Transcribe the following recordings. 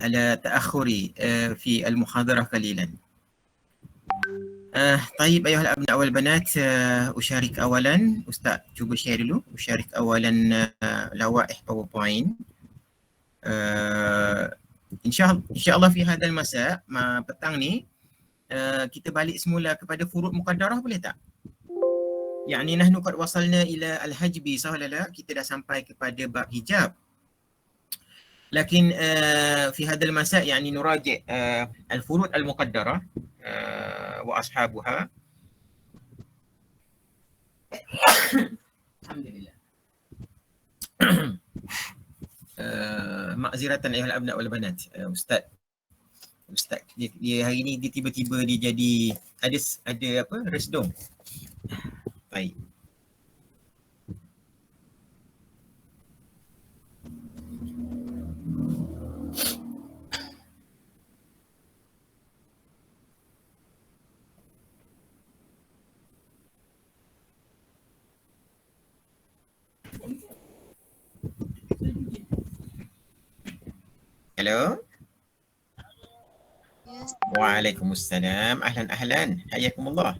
على تأخري في المحاضرة قليلا. طيب أيها الأبناء والبنات، أشارك أولا. أستاذ cuba share dulu. أشارك أولا لوائح PowerPoint. إن شاء الله في هذا المساء petang ni kita balik semula kepada furud muqaddarah, boleh tak? يعني نحن قد وصلنا إلى الحجب صح ولا لا؟ Kita dah sampai kepada bab hijab. لكن في هذا المساء يعني نراجع الفروض المقدرة وأصحابها. الحمد لله. معذرة أيها الأبناء والبنات. Ustaz dia hari ni dia tiba-tiba dia jadi ada apa resdom. Baik. Hello. Yes. Waalaikumsalam. Ahlan. Hayakumullah.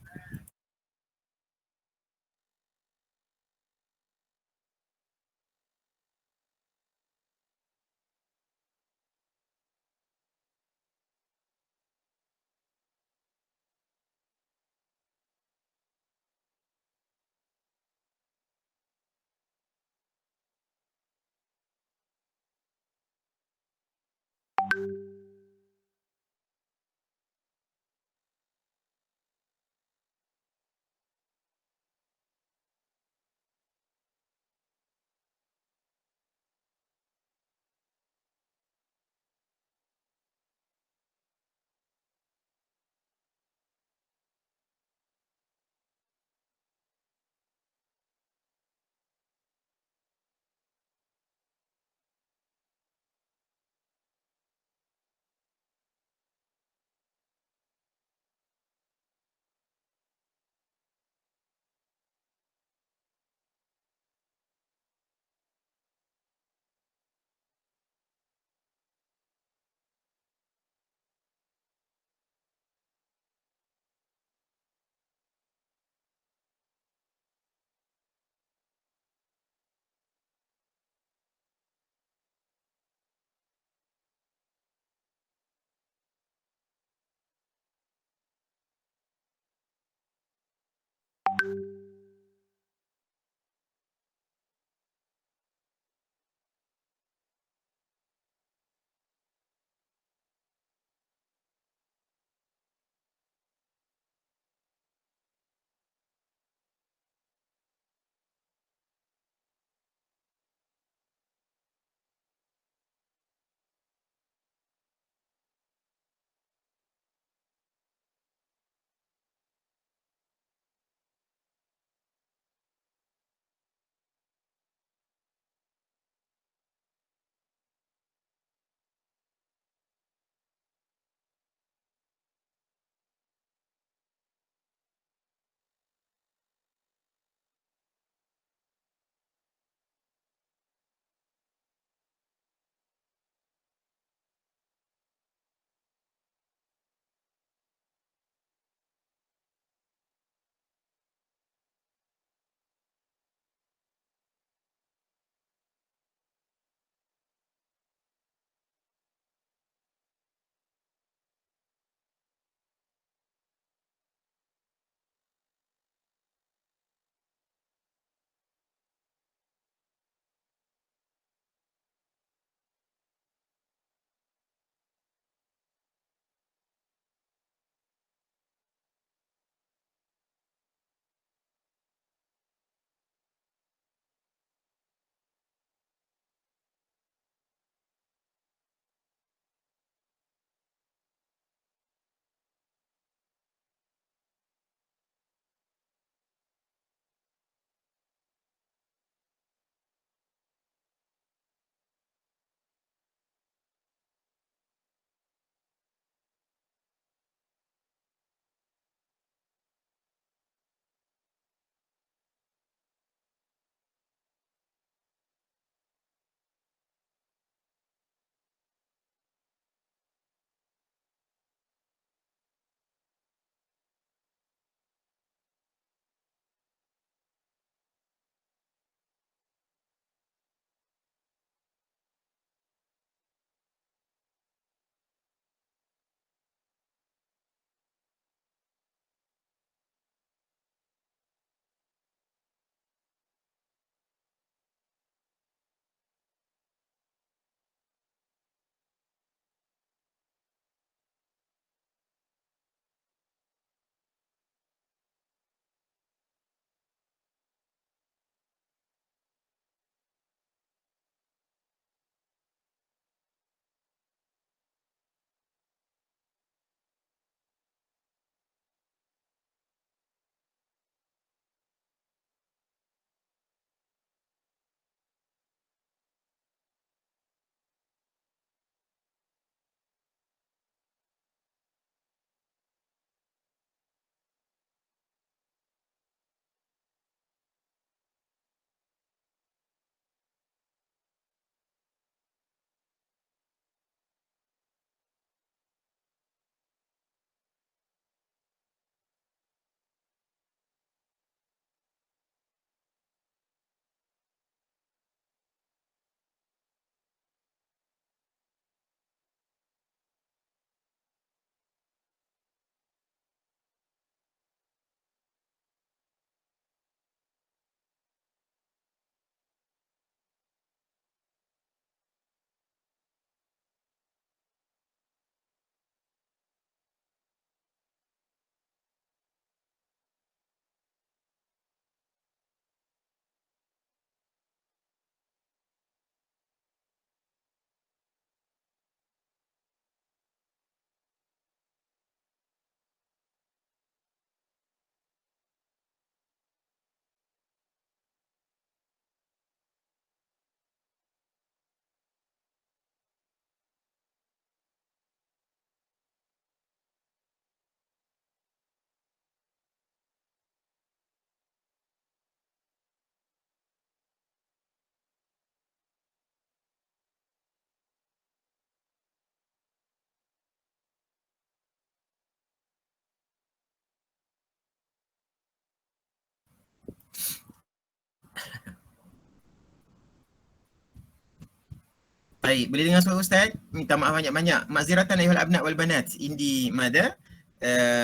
Baik, boleh dengar suara Ustaz? Minta maaf banyak-banyak. Maziratan ayuhal abna wal banat. Indi mada?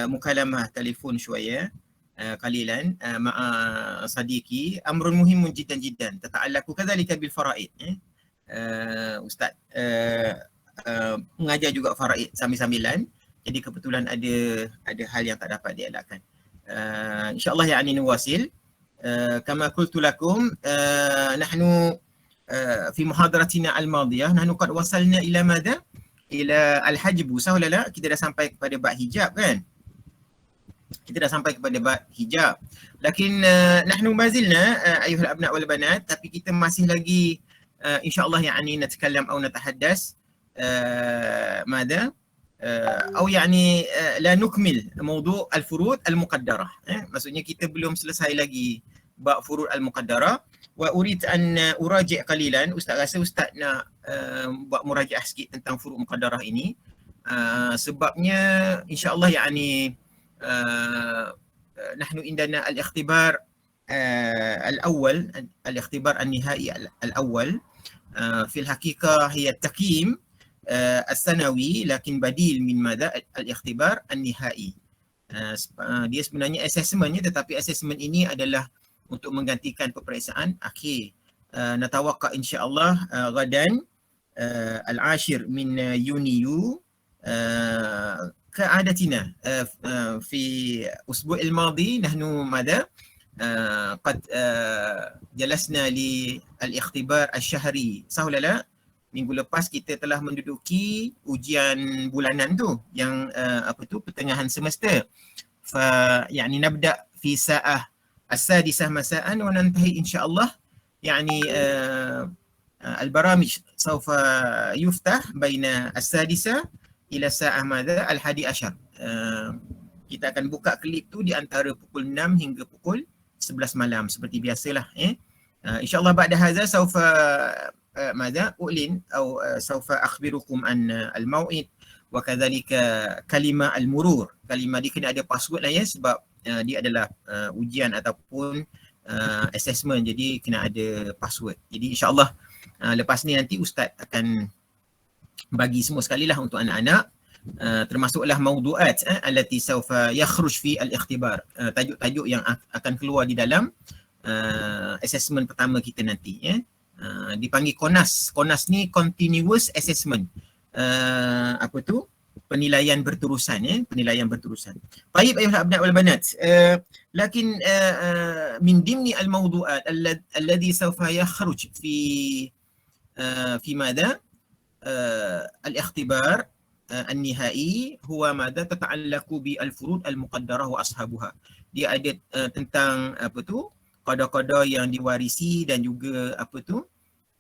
Mukalamah telefon شوية قليلا مع صديقي أمر مهم جدا جدا تتعلق كذلك بالفرائض. Ustaz mengajar juga faraid sambil-sambilan. Jadi kebetulan ada hal yang tak dapat dielakkan. InsyaAllah yani nuwasil. كما قلت لكم نحن في محاضرتنا الماضية نحن قد وصلنا إلى ماذا؟ إلى الحجب. Sah ولا لا? Kita dah sampai kepada bab hijab kan? Kita dah sampai kepada bab hijab. Lakin nahnu mazilna ayuhal abna wal banat, tapi kita masih lagi insyaallah yani نتكلم أو نتحدث ماذا؟ أو يعني لا نكمل موضوع الفروض المقدرة. Maksudnya kita belum selesai lagi bab furud al-muqaddarah. Wa urid an uraji' qalilan. Ustaz rasa Ustaz nak buat murajaah sikit tentang furud muqaddarah ini. Sebabnya insya-Allah yani nahnu indana al-ikhtibar al-awwal, al-ikhtibar an-nihai al-awwal. في الحقيقة هي التقييم السنوي لكن بديل من ماذا؟ الاختبار النهائي. Dia sebenarnya assessmentnya, tetapi assessment ini adalah untuk menggantikan peperiksaan akhir. نتوقع إن شاء الله غدا العاشر من يونيو كعادتنا في الأسبوع الماضي نحن ماذا؟ قد جلسنا للاختبار الشهري. صح ولا لا؟ Minggu lepas kita telah menduduki ujian bulanan tu yang pertengahan semester. يعني نبدأ في ساعة السادسة مساء وننتهي إن شاء الله يعني البرامج سوف يفتح بين السادسة إلى الساعة ماذا؟ 11. Kita akan buka klip tu di antara pukul 6 hingga pukul 11 malam seperti biasalah. InsyaAllah بعد هذا سوف ماذا أعلن أو سوف أخبركم عن الموعد وكذلك كلمة المرور. Kalimah dia kena ada password lah ya, sebab dia adalah ujian ataupun assessment, jadi kena ada password. Jadi insyaAllah lepas ni nanti Ustaz akan bagi semua sekali lah untuk anak-anak, termasuklah maudu'at allati sawfa yakhruj fi al-ikhtibar, tajuk-tajuk yang akan keluar di dalam assessment pertama kita nanti ya. Dipanggil KONAS. KONAS ni continuous assessment. Penilaian berterusan ya, penilaian berterusan. Baik ayuhal abna wal banat. Lakin min dimni al-mawdu'at alladhi sawfa yakhruj fi madha al-ikhtibar النهائي هو ماذا تتعلق بالفروض المقدرة وأصحابها. Dia ada tentang qada-qada yang diwarisi dan juga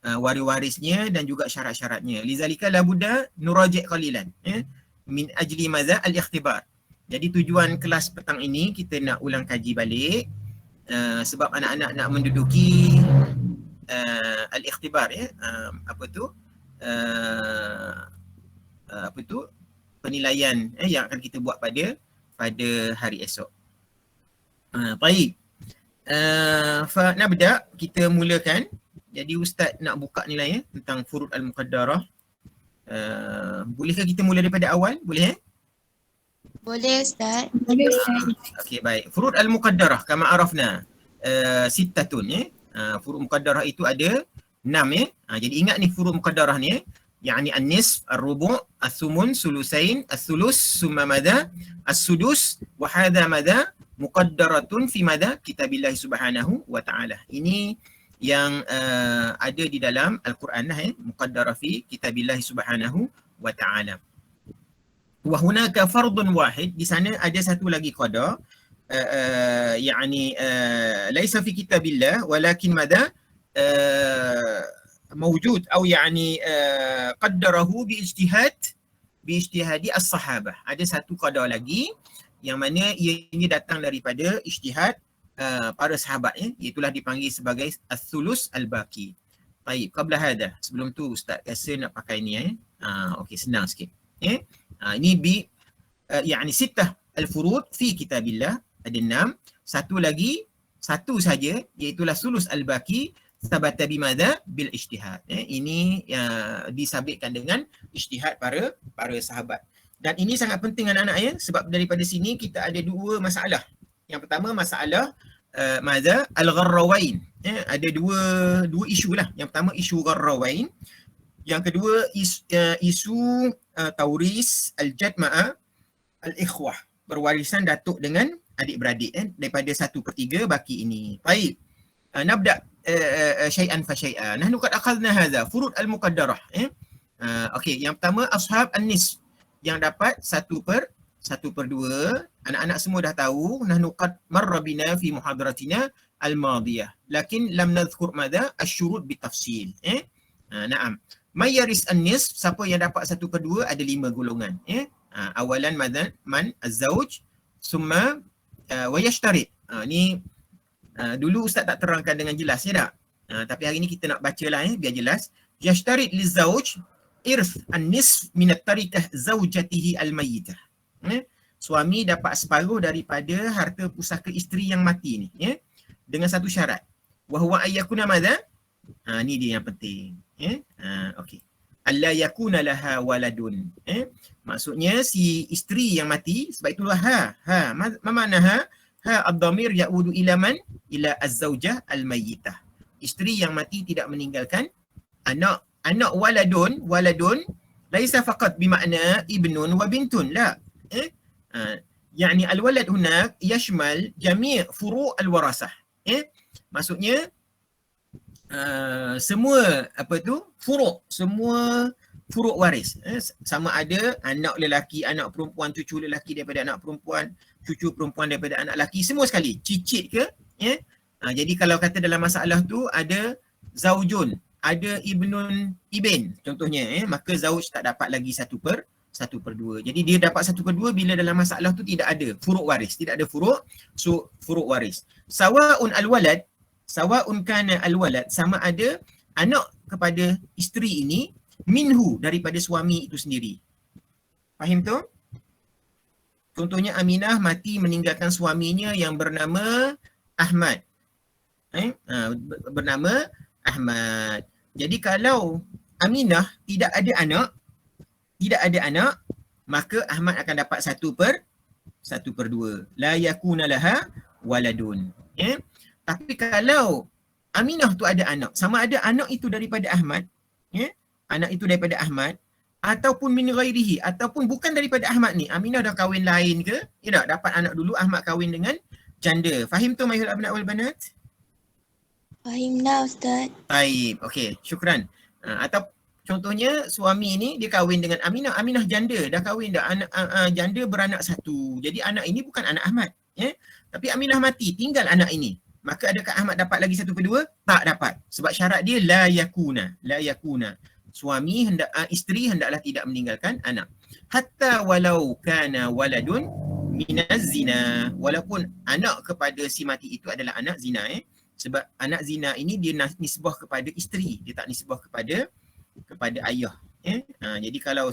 waris-warisnya dan juga syarat-syaratnya. Lizalika la budda nuraji' qalilan min ajli madza al-ikhtibar. Jadi tujuan kelas petang ini kita nak ulang kaji balik sebab anak-anak nak menduduki al-ikhtibar ya. Penilaian yang akan kita buat pada hari esok. Baik. Nabda, kita mulakan. Jadi Ustaz nak buka nilai tentang furud al-muqaddarah. Bolehkah kita mula daripada awal? Boleh Boleh Ustaz. Boleh Ustaz. Okey, baik. Furud al-muqaddarah kama arafna sittatun ya. Furud muqaddarah itu ada 6 ya. Jadi ingat ni furud muqaddarah ni ya. يعني النصف الربع الثمن ثلثين الثلث ثم ماذا السدس وهذا ماذا مقدرة في ماذا كتاب الله سبحانه وتعالى. Ini yang ada di dalam Al-Quran lah muqaddarah fi kitabillah subhanahu wa ta'ala. Wa hunaka fardun wahid, di sana ada satu lagi qada يعني ليس في كتاب الله ولكن ماذا موجود أو يعني قدره باجتهاد الصحابة. Ada satu qada lagi yang mana ini datang daripada ijtihad para sahabat ya, itulah dipanggil sebagai as-sulus al-baqi. Baik, qabla hada, sebelum tu Ustaz rasa nak pakai ni okey, senang sikit ya. Ini يعني ستة الفروض في كتاب الله, ada 6. Satu saja iaitu sulus al-baqi sabata bimadha bil ijtihad. Ini disabitkan dengan ijtihad para sahabat. Dan ini sangat penting anak-anak ya, sebab daripada sini kita ada dua masalah. Yang pertama masalah madha al-gharrawain. Ada dua isu lah. Yang pertama isu gharrawain. Yang kedua isu tauris al-jad ma'a al-ikhwah. Berwarisan datuk dengan adik-beradik daripada 1/3 baki ini. Baik. Nabda syai'an fa syai'an. Nahnu qad akhadna hadha furud al-muqaddarah. Okey, yang pertama ashab an-nisf yang dapat 1/2. Anak-anak semua dah tahu. Nahnu qad marra bina fi muhadaratina al-madiyah. Lakin lam nadhkur madha asyurut bitafsil. Naam. Mayaris an-nisf, siapa yang dapat 1/2 ada 5 golongan. Awalan man az-zawj, summa wa yashtarit. Ni dulu ustaz tak terangkan dengan jelas ya tak? Tapi hari ni kita nak bacalah biar jelas. Yashtarit lizawj irth an-nisf min at-tarikah zawjatihi al-mayyitah. Suami dapat separuh daripada harta pusaka isteri yang mati ni, dengan satu syarat. Wa huwa ayyakuna madha? Ni dia yang penting. Okey. Alla yakuna laha waladun. Maksudnya si isteri yang mati, sebab itulah ma makna ha ad-dhamir ya'udu ila man? Ila az-zawjah al-mayyitah. Isteri yang mati tidak meninggalkan anak. Anak waladun laisa faqat bimakna ibnun wa bintun, la. Yani al-walad hunak yashmal jami' furu' al-warasah. Maksudnya semua semua furuk waris, sama ada anak lelaki, anak perempuan, cucu lelaki daripada anak perempuan, cucu perempuan daripada anak lelaki, semua sekali, cicit ke, jadi kalau kata dalam masalah tu ada zaujun, ada ibnun ibn contohnya, maka zauj tak dapat lagi 1/2. Jadi dia dapat 1/2 bila dalam masalah tu tidak ada furuk waris, tidak ada furuk waris. Sawa'un kana al-walad, sama ada anak kepada isteri ini minhu, daripada suami itu sendiri. Faham tu? Contohnya Aminah mati meninggalkan suaminya yang bernama Ahmad. Bernama Ahmad. Jadi kalau Aminah tidak ada anak, maka Ahmad akan dapat 1/2. La yakuna laha waladun. Tapi kalau Aminah tu ada anak, sama ada anak itu daripada Ahmad, anak itu daripada Ahmad, ataupun min ghairihi, ataupun bukan daripada Ahmad ni, Aminah dah kahwin lain ke, tak dapat anak dulu, Ahmad kahwin dengan janda. Fahim tu mayhul abna wal banat? Fahimna Ustaz. Baik, okey, syukran. Atau contohnya suami ni dia kahwin dengan Aminah janda, dah kahwin dah, anak janda beranak satu. Jadi anak ini bukan anak Ahmad, tapi Aminah mati, tinggal anak ini. Maka adakah Ahmad dapat lagi 1/2? Tak dapat. Sebab syarat dia la yakuna. Suami isteri hendaklah tidak meninggalkan anak. Hatta walau kana waladun minaz zina. Walaupun anak kepada si mati itu adalah anak zina, sebab anak zina ini dia nisbah kepada isteri, dia tak nisbah kepada ayah. Jadi kalau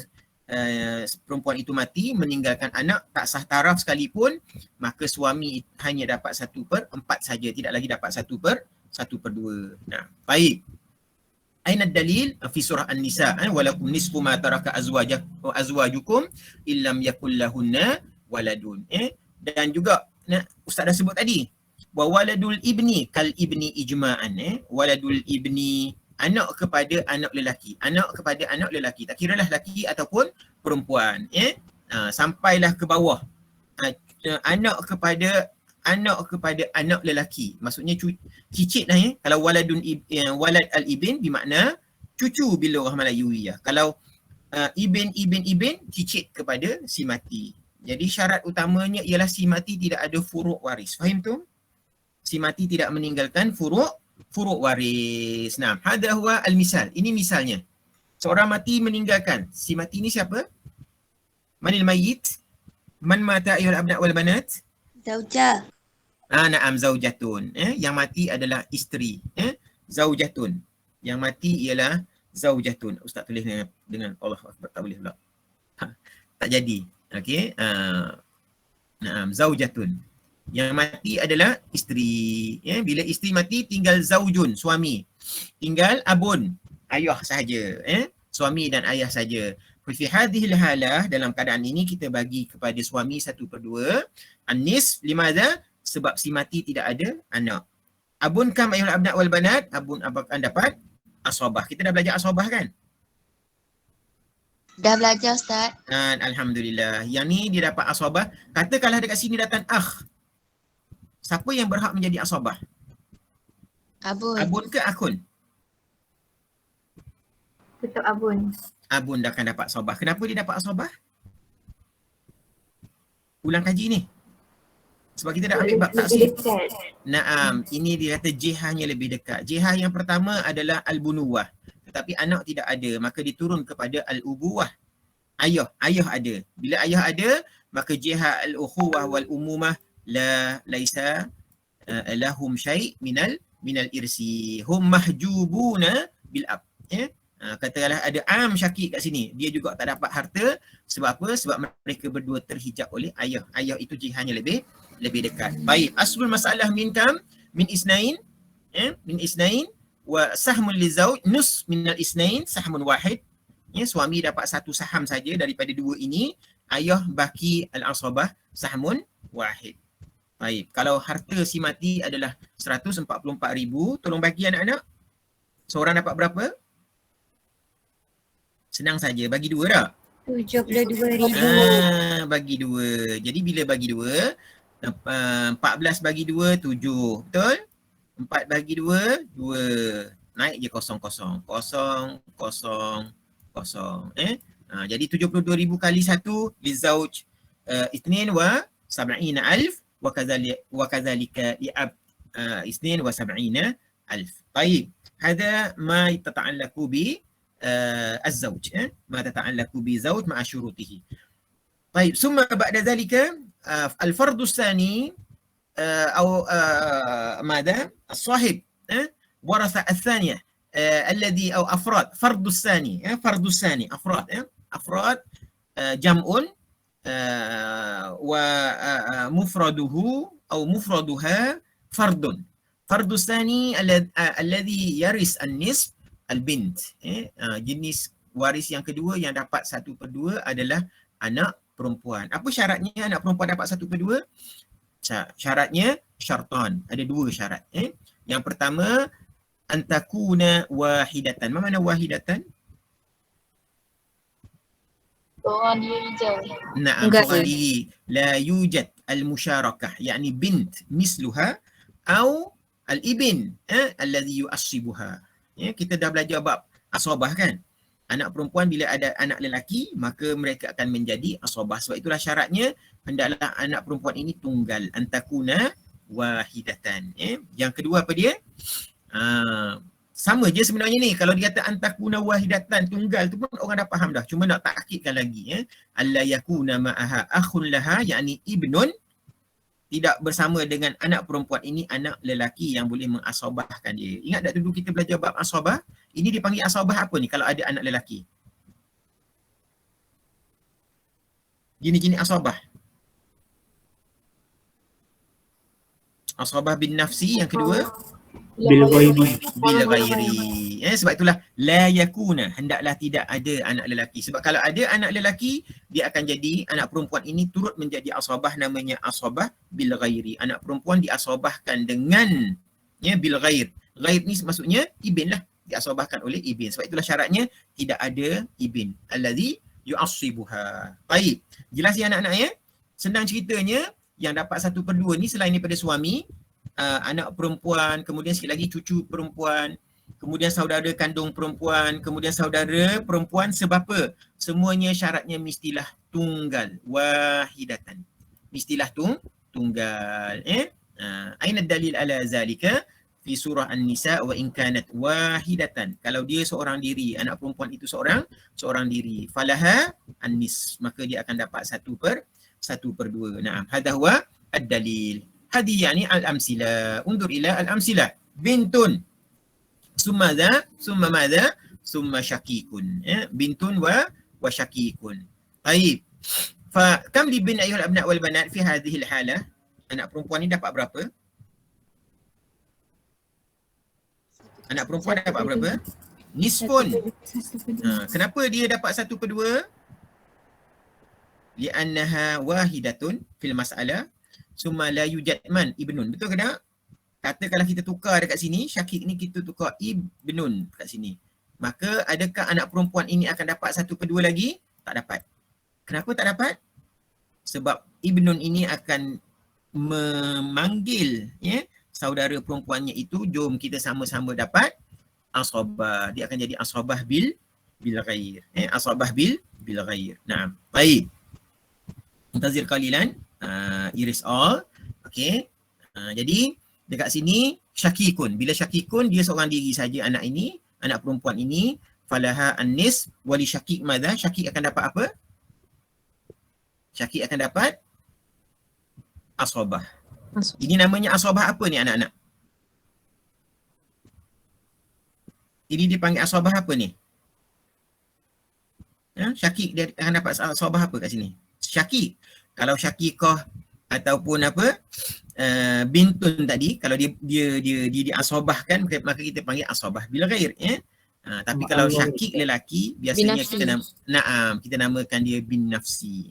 perempuan itu mati meninggalkan anak tak sah taraf sekalipun, maka suami hanya dapat 1/4 saja, tidak lagi dapat 1/2. Nah, baik. Aina dalil fi surah An-Nisa, walakum nisfu ma taraka azwajukum illam yakul lahunna waladun. Dan juga ustaz dah sebut tadi, wa waladul ibni kal ibni ijma'an. Waladul ibni, anak kepada anak lelaki, tak kiralah lelaki ataupun perempuan, sampailah ke bawah, anak kepada anak lelaki, maksudnya cicit lah, kalau waladun walad al-ibn bermakna cucu bila orang Melayuiyah. Kalau ibn cicit kepada si mati. Jadi syarat utamanya ialah si mati tidak ada furuk waris. Faham tu? Si mati tidak meninggalkan furuk waris. Nah, hadha huwa al-misal. Ini misalnya. Seorang mati meninggalkan. Si mati ni siapa? Manil mayyit? Man mata ayyuhal abna wal banat? Zaujah. Na'am, zaujatun. Yang mati adalah isteri. Zaujatun. Yang mati ialah zaujatun. Ustaz tulis dengan Allah Akbar, tak boleh pula. Tak jadi. Okey. Na'am, zaujatun. Yang mati adalah isteri. Ya, bila isteri mati tinggal zaujun, suami. Tinggal abun, ayah sahaja. Suami dan ayah saja. Fi hadhil halah, dalam keadaan ini kita bagi kepada suami 1/2. An-nisf limadha? Sebab si mati tidak ada anak. Abun kam ayuhal abna wal banat, abun akan dapat asabah. Kita dah belajar asabah kan? Dah belajar Ustaz. Dan alhamdulillah. Yang ni dia dapat asabah. Katakanlah dekat sini datang akh. Siapa yang berhak menjadi asabah? Abun. Abun ke akhun? Tetap abun. Abun dah akan dapat asabah. Kenapa dia dapat asabah? Ulang kaji ni. Sebab kita dah ambil bab taksib. Naam, ini dia kata jihahnya lebih dekat. Jihah yang pertama adalah al-bunuwah. Tetapi anak tidak ada, maka diturun kepada al-ubuwah. Ayah ada. Bila ayah ada, maka jihah al-ukhuwah wal-umumah laisa lahum syai' minal irsi. Hum mahjubuna bil ab. Katakanlah ada am syakik kat sini, dia juga tak dapat harta. Sebab apa? Sebab mereka berdua terhijab oleh ayah. Ayah itu jihahnya lebih dekat. Baik, aslul masalah min kam? Min isnain. Min isnain wa sahmun lizauj nus minal isnain sahmun wahid. Suami dapat satu saham saja daripada dua ini. Ayah baki al-asabah sahmun wahid. Baik, kalau harta si mati adalah 144,000, tolong bagi anak-anak. Seorang dapat berapa? Senang saja, bagi dua tak? 72,000. Bagi dua. Jadi bila bagi dua, 14 bagi dua, 7. Betul? 4 bagi dua, 2. Naik je kosong. Jadi 72,000 kali 1 lizauj isnin wa sab'ina alf wa kadzalika li'ab isnin wa sab'ina alf. Baik. Hada ma tata'allaqu bi الزوج ما تتعلق بزوج مع شروطه. طيب ثم بعد ذلك الفرض الثاني أو ماذا؟ الصاحب ورث الثانية الذي أو أفراد. فرض الثاني أفراد جمع ومفرده أو مفردها فرد. فرض الثاني الذي يرث النصف al-bint. Jenis waris yang kedua yang dapat 1/2 adalah anak perempuan. Apa syaratnya anak perempuan dapat 1/2? Syaratnya syartan. Ada 2 syarat. Yang pertama, antakuna wahidatan. Apa makna wahidatan? Seorang diri je. Na'am, seorang diri. La yujad al-musyarakah. Yani bint misluha au al-ibn alladhi yu'assibuha. Kita dah belajar bab asabah kan. Anak perempuan bila ada anak lelaki, maka mereka akan menjadi asabah. Sebab itulah syaratnya, hendaklah anak perempuan ini tunggal. Antakuna wahidatan. Yang kedua apa dia? Sama je sebenarnya ni. Kalau dia kata antakuna wahidatan, tunggal tu pun orang dah faham dah. Cuma nak takkidkan lagi. Alla yakuna ma'aha akhun laha, yakni ibnun. Tidak bersama dengan anak perempuan ini anak lelaki yang boleh mengasabahkan dia. Ingat tak dulu kita belajar bab asabah? Ini dipanggil asabah apa ni kalau ada anak lelaki? Jenis-jenis asabah. Asabah bin nafsi yang kedua. Bil ghairi. Sebab itulah la yakuna, hendaklah tidak ada anak lelaki. Sebab kalau ada anak lelaki, dia akan jadi anak perempuan ini turut menjadi asabah, namanya asabah bil ghairi. Anak perempuan diasabahkan dengan bil ghair. Ghair ni maksudnya ibn lah, diasabahkan oleh ibn. Sebab itulah syaratnya tidak ada ibn allazi yu'assibuha. Baik, jelas ya anak-anak Senang ceritanya, yang dapat 1/2 ni selain daripada suami, anak perempuan, kemudian sikit lagi cucu perempuan, kemudian saudara kandung perempuan, kemudian saudara perempuan sebapa. Semuanya syaratnya mestilah tunggal, wahidatan. Mestilah tunggal. Aina dalil ala zalika? Fi surah An-Nisa, wa in kanat wahidatan. Kalau dia seorang diri, anak perempuan itu seorang diri. Falaha an-nis, maka dia akan dapat 1/2. Naam, hadha huwa ad-dalil. Hadi yani al-amsila. Undur ila al-amsila. Bintun. Summa madha? Summa syakikun. Bintun wa syakikun. Taib. Fa kam li bin ayyuhal abna wal banat fi hadhihi al-halah? Anak perempuan ni dapat berapa? Anak perempuan dapat berapa? Nisfun. Kenapa dia dapat 1/2? Li'annaha wahidatun fil mas'alah summa la yujad man ibnun. Betul ke tak? Katakanlah kita tukar dekat sini, Syakik ni kita tukar ibnun dekat sini. Maka adakah anak perempuan ini akan dapat 1/2 lagi? Tak dapat. Kenapa tak dapat? Sebab ibnun ini akan memanggil saudara perempuannya itu, jom kita sama-sama dapat asabah. Dia akan jadi asabah bil ghair. Asabah bil ghair. Nah, baik. Muntazir qalilan, iris all. Okey. Jadi dekat sini syakikun. Bila syakikun, dia seorang diri saja anak ini, anak perempuan ini, falaha an-nis wali syakik madza? Syakik akan dapat apa? Syakik akan dapat asabah. Ini namanya asabah apa ni anak-anak? Ini dipanggil asabah apa ni? Syakik dia akan dapat asabah apa kat sini? Syakik. Kalau syakikah ataupun apa bintun tadi, kalau dia diasabahkan, maka kita panggil asabah bil ghair. Tapi kalau syakik lelaki, biasanya kita namakan dia bin nafsi.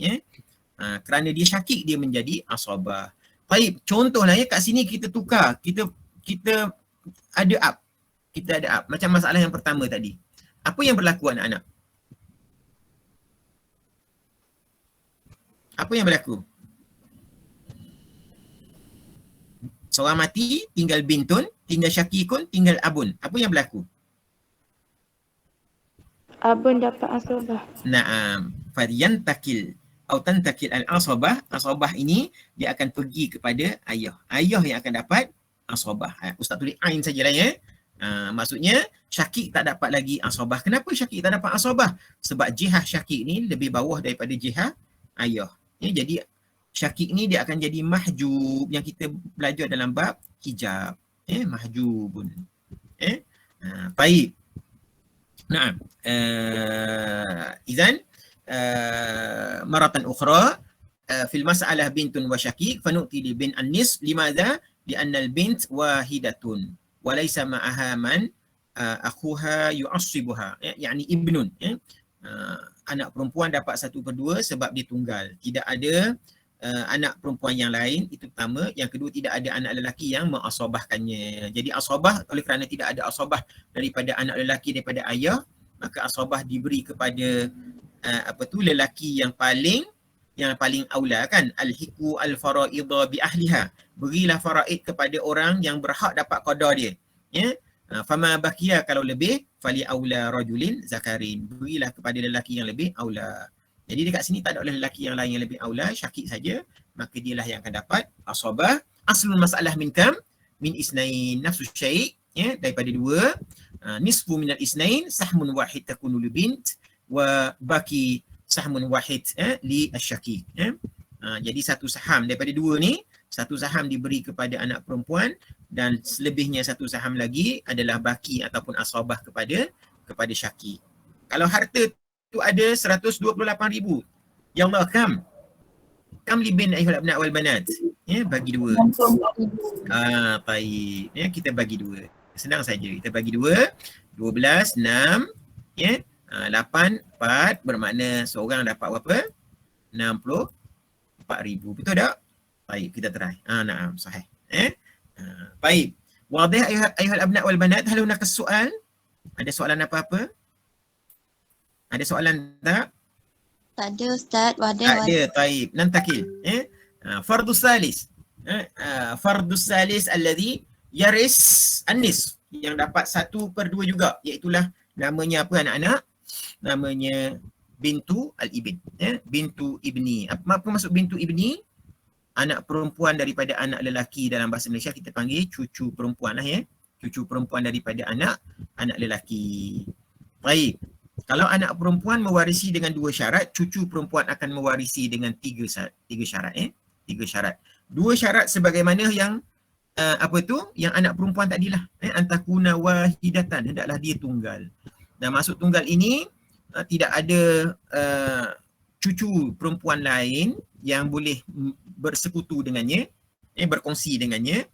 Kerana dia syakik, dia menjadi asabah. Baik, contohlah kat sini kita tukar, kita ada up. Kita ada up. Macam masalah yang pertama tadi. Apa yang berlaku anak-anak? Apa yang berlaku? Seorang mati, tinggal bintun, tinggal syakikun, tinggal abun. Apa yang berlaku? Abun dapat asabah. Naam. Faryantakil atau tantakil al-asabah. Asabah ini dia akan pergi kepada ayah. Ayah yang akan dapat asabah. Ustaz tulis ain sajalah ya. Maksudnya syakik tak dapat lagi asabah. Kenapa syakik tak dapat asabah? Sebab jihah syakik ni lebih bawah daripada jihah ayah. Jadi syakik ni dia akan jadi mahjub, yang kita belajar dalam bab hijab. Mahjubun. Baik. Naam. Izan maratan ukhra fil mas'alah bintun wa syakik fanu'ti li bin an-nis limadha li'anna al-bint wahidatun wa laysa ma'aha man akhuha yu'assibuha, yakni ibnun. Anak perempuan dapat 1/2 sebab dia tunggal. Tidak ada anak perempuan yang lain, itu pertama. Yang kedua, tidak ada anak lelaki yang mengasabahkannya. Jadi asabah, oleh kerana tidak ada asabah daripada anak lelaki daripada ayah, maka asabah diberi kepada lelaki yang paling aula kan. Al-hiku al-faraidha bi ahliha. Berilah faraid kepada orang yang berhak dapat qada dia. Fama baqiya, kalau lebih, fali aula rajulin zakarin. Berilah kepada lelaki yang lebih aula. Jadi dekat sini tak ada oleh lelaki yang lain yang lebih aula, syakik saja, maka dialah yang akan dapat asabah. Aslul masalah min kam? Min isnain, nafsu syai', daripada 2. Nisfu minal isnain, sahmun wahid takunu li bint wa baki sahmun wahid li asyakik. Jadi satu saham daripada 2 ni, satu saham diberi kepada anak perempuan dan selebihnya satu saham lagi adalah baki ataupun asabah kepada syakik. Kalau harta tu ada 128,000. Ya Allah, kam libin ayuhal abna' wal banat. Bagi 2. Baik. Kita bagi 2. Senang saja. Kita bagi 2. 12, 6, 8, 4 bermakna seorang dapat berapa? 64,000. Betul tak? Baik, kita try. Naam, sahih. Baik. Wadih ayuhal abna' wal banat, hal hunaka soal? Ada soalan apa-apa? Ada soalan tak? Tak ada Ustaz. Tak ada. Taib. Nantakil. Fardus salis. Fardus salis alladhi yaris an-nis. Yang dapat 1/2 juga. Iaitulah namanya apa anak-anak? Namanya bintu al-ibn. Bintu ibni. Apa maksud bintu ibni? Anak perempuan daripada anak lelaki. Dalam bahasa Malaysia kita panggil cucu perempuan lah ya. Cucu perempuan daripada anak lelaki. Baik. Kalau anak perempuan mewarisi dengan 2 syarat, cucu perempuan akan mewarisi dengan 3 syarat. 3 syarat. 2 syarat sebagaimana yang yang anak perempuan tadilah. Antakuna wahidatan, hendaklah dia tunggal. Dan maksud tunggal ini tidak ada cucu perempuan lain yang boleh bersekutu dengannya. berkongsi dengannya,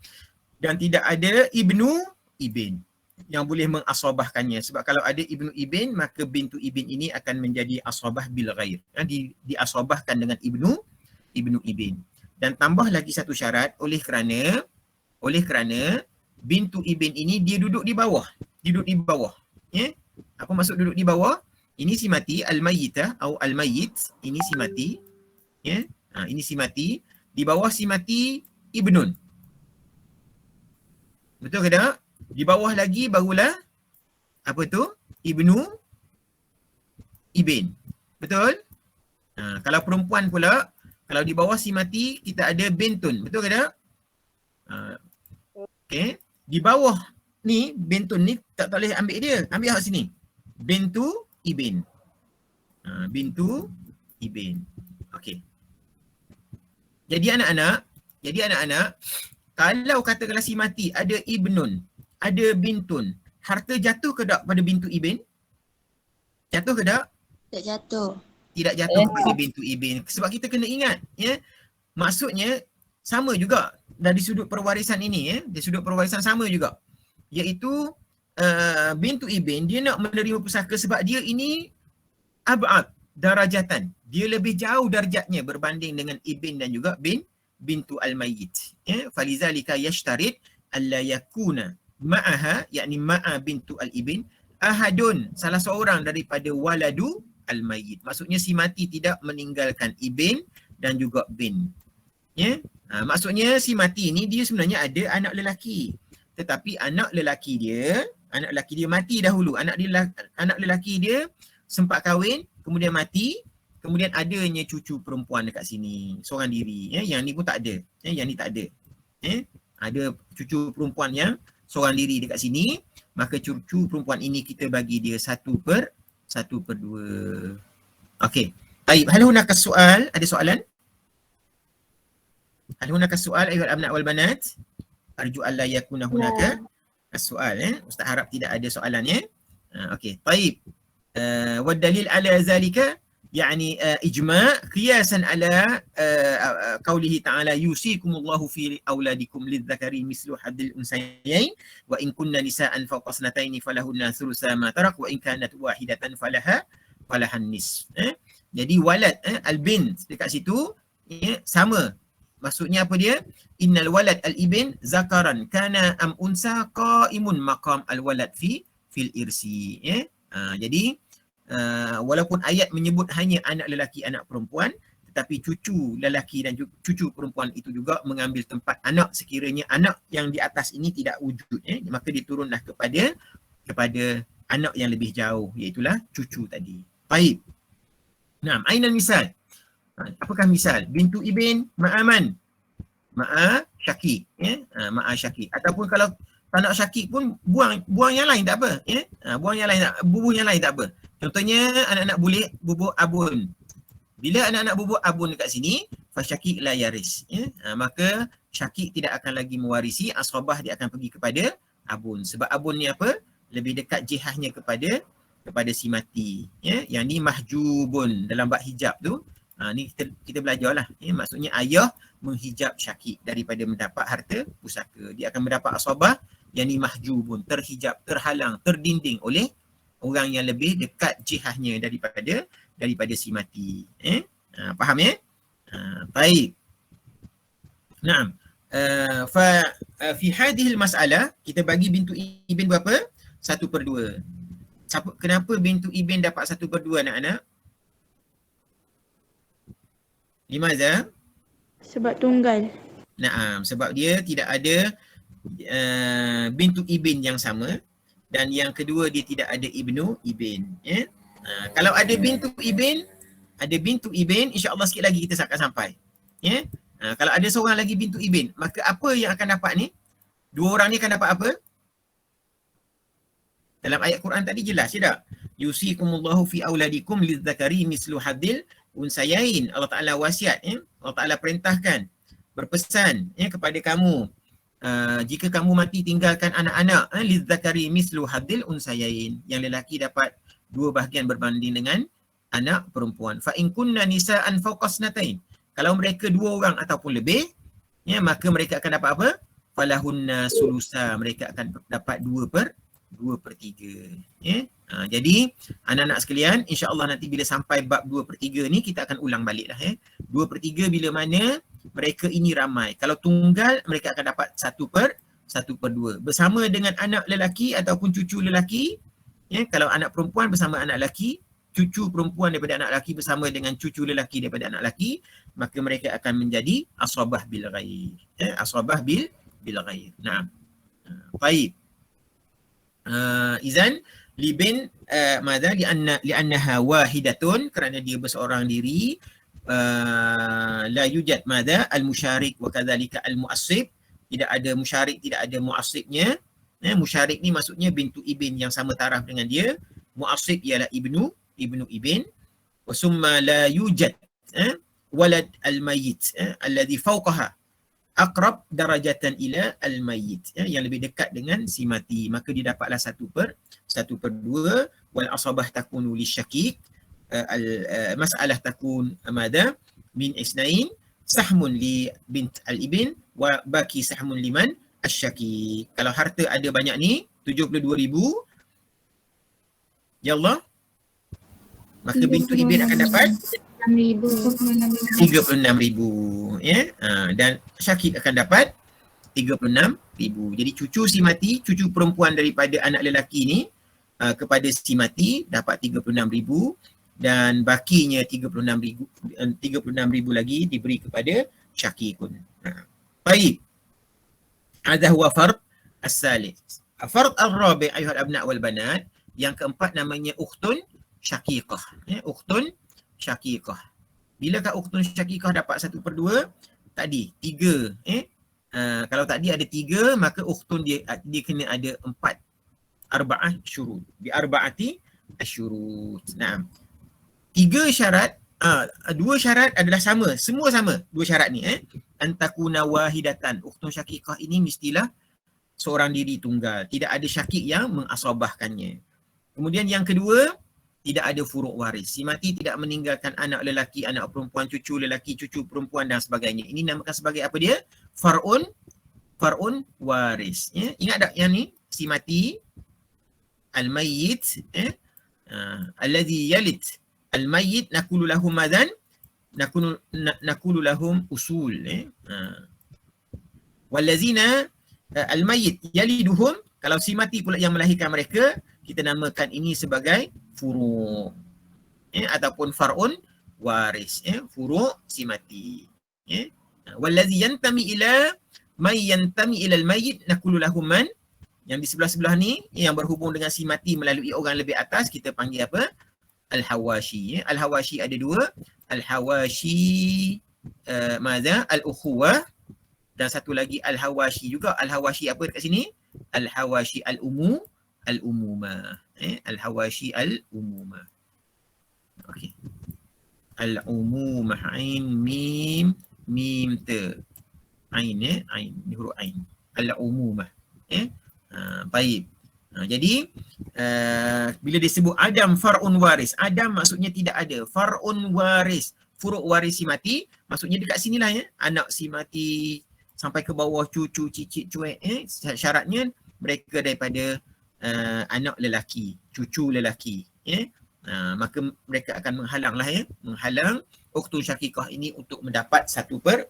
dan tidak ada ibnu ibn yang boleh mengasabahkannya. Sebab kalau ada ibnu ibn, maka bintu ibn ini akan menjadi asabah bil ghair. Diasabahkan dengan ibnu ibn. Dan tambah lagi satu syarat, oleh kerana bintu ibn ini dia duduk di bawah. Ya. Apa maksud duduk di bawah? Ini si mati, al-mayyitah atau al-mayyit, ini si mati. Ya. Ini si mati, di bawah si mati ibnun. Betul ke tak? Di bawah lagi barulah apa tu? Ibnu ibn. Betul? Kalau perempuan pula, kalau di bawah si mati kita ada bintun. Betul ke tak? Okey. Di bawah ni bintun ni tak boleh ambil dia. Ambil kat sini. Bintu ibn. Bintu ibn. Okey. Jadi anak-anak, kalau katakanlah si mati ada ibnun, ada bintun, harta jatuh ke tak pada bintu ibn? Jatuh ke tak? Tak jatuh. Tidak jatuh kepada bintu ibn. Sebab kita kena ingat, ya. Maksudnya sama juga dari sudut perwarisan ini, ya. Dari sudut perwarisan sama juga. Iaitu bintu ibn dia nak menerima pusaka sebab dia ini ab'ad darajatan. Dia lebih jauh darjatnya berbanding dengan ibn dan juga bintu al-mayyit. Ya, falizalika yashtarit alla yakuna ma'aha, yakni ma'a bintu al-ibn ahadun, salah seorang daripada waladu al-mayyit. Maksudnya si mati tidak meninggalkan ibn dan juga bin. Ya, maksudnya si mati ni dia sebenarnya ada anak lelaki. Tetapi anak lelaki dia mati dahulu. Anak lelaki dia sempat kahwin, kemudian mati. Kemudian adanya cucu perempuan dekat sini, seorang diri. Ya, yang ni pun tak ada. Ya, yang ni tak ada. Ya, ada cucu perempuan yang seorang diri dekat sini. Maka cucu perempuan ini kita bagi dia 1/2. Okey. Baik, hal hunaka soal? Ada soalan? Hal hunaka soal ayuhal abna wal banat? Arju alla yakuna hunaka soal, ya. Ustaz harap tidak ada soalan, ya. Okey. Baik. Wa dalil ala zalika يعني إجماع قياسا على قوله تعالى يوصيكم الله في أولادكم للذكر مثل حظ الأنثيين وإن كن نساء فوق اثنتين فلهن ثلث ما ترك وإن كانت واحدة فلها النصف. Jadi walad al-bint dekat situ, ya, sama. Maksudnya apa dia? Innal walad al-ibn zakaran kana am unsa qaimun maqam al-walad fil irsi. Ya. Jadi walaupun ayat menyebut hanya anak lelaki, anak perempuan, tetapi cucu lelaki dan cucu perempuan itu juga mengambil tempat anak sekiranya anak yang di atas ini tidak wujud, maka diturunlah kepada anak yang lebih jauh, iaitulah cucu tadi. Baik. Nah, ainal misal. Apakah misal? Bintu ibn ma'aman. Ma'a syakik, ya. Ma'a syakik. Ataupun kalau tak nak syakik pun buang yang lain tak apa, ya. Buang yang lain, bubuh yang lain tak apa. Contohnya anak-anak boleh bubuk abun. Bila anak-anak bubuk abun dekat sini, fasyakik la yaris. Ya? Maka syakik tidak akan lagi mewarisi, ashabah dia akan pergi kepada abun. Sebab abun ni apa? Lebih dekat jihahnya kepada si mati. Ya? Yang ni mahjubun dalam bab hijab tu. Ni kita belajarlah. Ya? Maksudnya ayah menghijab syakik daripada mendapat harta pusaka. Dia akan mendapat ashabah yang ni mahjubun, terhijab, terhalang, terdinding oleh orang yang lebih dekat jihahnya daripada si mati. Faham, ya? Baik. Naam. Fi hadhil mas'alah kita bagi bintu ibn berapa? 1/2. Kenapa bintu ibn dapat 1/2 anak-anak? Limaza? Sebab tunggal. Naam, sebab dia tidak ada bintu ibn yang sama. Dan yang kedua dia tidak ada ibnu ibn, ya. Kalau ada bintu ibn, insya-Allah sikit lagi kita akan sampai. Ya. Kalau ada seorang lagi bintu ibn, maka apa yang akan dapat ni? Dua orang ni akan dapat apa? Dalam ayat Quran tadi jelas, ya tak? Yusikumullahu fi auladikum lidzakari mislu hadil unsayain. Allah Taala wasiat, ya. Allah Taala perintahkan, berpesan, ya, kepada kamu. Jika kamu mati tinggalkan anak-anak, lidzakari mislu hadil unsayain, yang lelaki dapat 2 bahagian berbanding dengan anak perempuan. Fa in kunna nisaan fawqa snatain, kalau mereka 2 orang ataupun lebih, ya, maka mereka akan dapat apa? Falahunna sulusa, mereka akan dapat 2/3. Ya. Jadi anak-anak sekalian, insya-Allah nanti bila sampai bab 2/3 ni kita akan ulang baliklah ya. 2/3 bila mana mereka ini ramai. Kalau tunggal mereka akan dapat 1/2 bersama dengan anak lelaki ataupun cucu lelaki. Ya, kalau anak perempuan bersama anak lelaki, cucu perempuan daripada anak lelaki bersama dengan cucu lelaki daripada anak lelaki, maka mereka akan menjadi asabah bil ghair. Ya, asabah bil ghair. Naam. Baik. Izan libin madza li'annaha wahidatun, kerana dia berseorang diri. La yujad madza al-musyarik wa kadzalika al-mu'assib, tidak ada musyarik, tidak ada mu'assibnya. Musyarik ni maksudnya bintu ibn yang sama taraf dengan dia. Mu'assib ialah ibnu ibn. Wa summa la yujad walad al-mayyit alladhi fawqaha aqrab darajatan ila al-mayyit, yang lebih dekat dengan si mati, maka dia dapatlah 1/2. Wal asabah takunu lisyakik, masalah takun madza min isnain, sahmun li bint al-ibn wa baki sahmun liman asyaki. Kalau harta ada banyak ni 72,000, ya Allah, maka bintu ibn akan dapat 36,000, ya. Dan syakik akan dapat 36,000. Jadi cucu si mati, cucu perempuan daripada anak lelaki ni kepada si mati dapat 36,000, dan bakinya 36,000 lagi diberi kepada syakikun. Baik. Hadha huwa fard as-salis. Fard ar-rabi' ayuhal abna' wal banat, yang keempat namanya ukhtun syaqiqah. Ya, ukhtun syaqiqah. Bilakah ukhtun syaqiqah dapat 1/2? Tadi 3. Kalau tadi ada 3, maka ukhtun dia kena ada 4. Arba'ah syurut. Bi arba'ati asyurut. Naam. 3 syarat, 2 syarat adalah sama. Semua sama 2 syarat ni. Antakuna wahidatan. Ukhtun syaqiqah ini mestilah seorang diri tunggal. Tidak ada syakik yang mengasabahkannya. Kemudian yang kedua, tidak ada furuk waris. Si mati tidak meninggalkan anak lelaki, anak perempuan, cucu lelaki, cucu perempuan dan sebagainya. Ini namakan sebagai apa dia? Far'un waris. Ya? Ingat tak yang ni? Si mati, al-mayyit, alladhi yalid al-mayyit nakulu lahum madan, nakulu lahum usul. Wallazina al-mayyit yaliduhum, kalau si mati pula yang melahirkan mereka, kita namakan ini sebagai furu', ataupun far'un waris, furu' si mati. Wallazi yantami ila may yantami ila al-mayyit naqulu lahum man, yang di sebelah-sebelah ni yang berhubung dengan si mati melalui orang lebih atas, kita panggil apa? Al-hawashi. Al-hawashi ada 2. Al-hawashi madza? Al-ukhuwah, dan satu lagi al-hawashi juga. Al-hawashi apa dekat sini? Al-hawashi al-umumah. Al-hawashi al-umumah. Okey. Al-umumah, ain mim ta. Ain ain ni huruf ain. Al-umumah. Baik. Jadi bila disebut Adam far'un waris, Adam maksudnya tidak ada. Far'un waris, furuk waris si mati, maksudnya dekat sinilah ya. Anak si mati sampai ke bawah, cucu, cicit, cuek, syaratnya mereka daripada anak lelaki, cucu lelaki, maka mereka akan menghalanglah ya, menghalang ukhtun syaqiqah ini untuk mendapat 1/2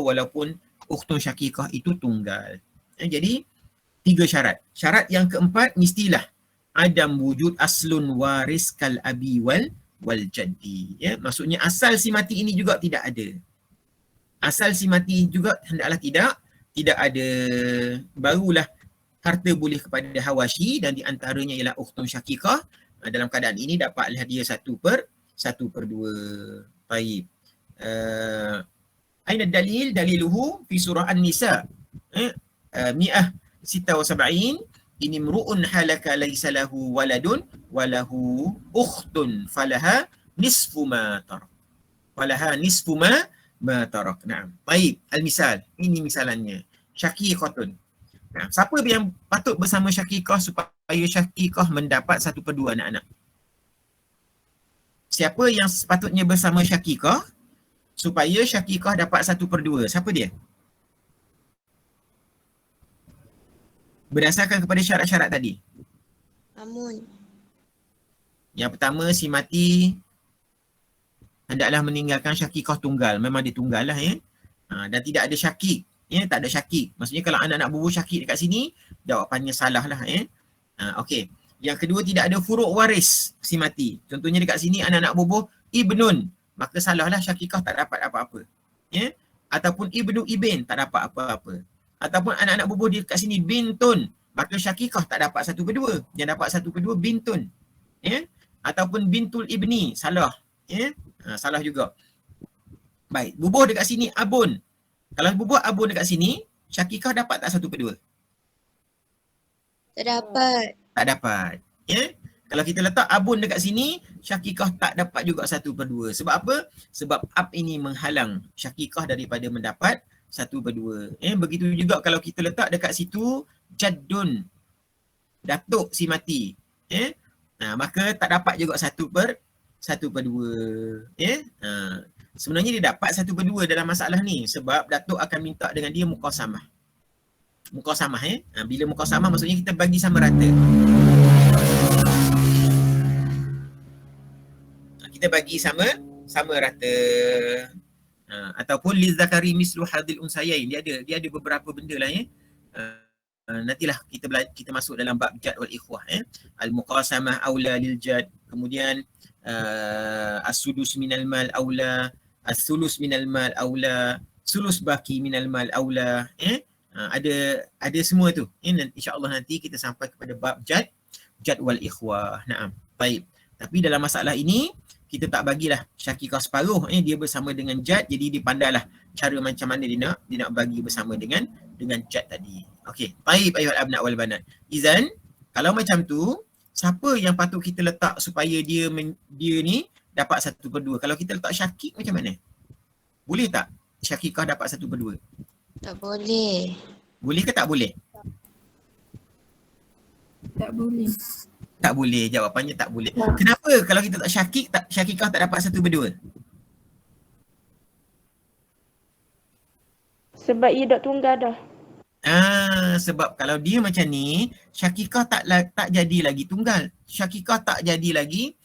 walaupun ukhtun syaqiqah itu tunggal. Jadi 3 syarat. Syarat yang keempat, mestilah adam wujud aslun waris kal abi wal jaddi. Ya, maksudnya asal si mati ini juga tidak ada. Asal si mati juga hendaklah tidak ada, barulah harta boleh kepada hawashi, dan di antaranya ialah ukhtun syaqiqah. Dalam keadaan ini dapatlah dia 1/2. Baik. Aina dalil? Daliluhu fi surah An-Nisa. 176. Ini mru'un halaka laysa lahu waladun walahu ukhtun falaha nisfu ma tarak. Falaha nisfu ma tarak. Naam. Baik, al-misal. Ini misalannya. Syaqiqatun. Nah, siapa yang patut bersama syaqiqah supaya syaqiqah mendapat 1/2 anak-anak? Siapa yang sepatutnya bersama syaqiqah supaya syaqiqah dapat 1/2? Siapa dia? Berdasarkan kepada syarat-syarat tadi. Amun. Yang pertama, si mati hendaklah meninggalkan syakikah tunggal. Memang dia tunggal lah ya. Dan tidak ada syakik. Ya, tak ada syakik. Maksudnya kalau anak-anak bubuh syakik dekat sini, jawapannya salah lah ya. Okey. Yang kedua, tidak ada furuk waris si mati. Contohnya dekat sini anak-anak bubuh ibnun. Maka salahlah syakikah tak dapat apa-apa. Ya. Ataupun ibnu ibn tak dapat apa-apa. Ataupun anak-anak bubuh di dekat sini bintun. Maka syakikah tak dapat satu kedua. Yang dapat satu kedua bintun. Ya. Ataupun bintul ibni. Salah. Ya. Salah juga. Baik. Bubuh dekat sini abun. Kalau bubuh abun dekat sini, syakikah dapat tak satu kedua? Tak dapat. Tak dapat. Ya. Kalau kita letak abun dekat sini, syakikah tak dapat juga 1/2. Sebab apa? Sebab ab ini menghalang syakikah daripada mendapat 1/2. Begitu juga kalau kita letak dekat situ jaddun, datuk si mati. Maka tak dapat juga 1/2. Sebenarnya dia dapat 1/2 dalam masalah ni sebab datuk akan minta dengan dia muqasamah. Muqasamah bila muqasamah maksudnya kita bagi sama rata. Kita bagi sama rata. Ataupun lizakari mislu hadil unsayain. Dia ada beberapa benda lah ya. Nantilah kita masuk dalam bab jad wal ikhwah al-muqasamah aula lil jad, kemudian as-sudus minal mal aula, as-sulus minal mal aula, sulus baki minal mal aula. Ada semua tu. InsyaAllah nanti kita sampai kepada bab jad wal ikhwah. Naam. Baik. Tapi dalam masalah ini kita tak bagilah syakikah separuh, dia bersama dengan jad, jadi dia pandailah cara macam mana dia nak bagi bersama dengan jad tadi. Okey, baik ayuhal abna wal banat. Izan, kalau macam tu, siapa yang patut kita letak supaya dia ni dapat 1/2? Kalau kita letak syakik macam mana? Boleh tak syakikah dapat 1/2? Tak boleh. Boleh ke tak boleh? Tak boleh. Tak boleh, jawapannya tak boleh. Kenapa kalau kita tak syakikah tak dapat 1/2? Sebab ia dah tunggal dah. Sebab kalau dia macam ni, syakikah tak jadi lagi tunggal. Syakikah tak jadi lagi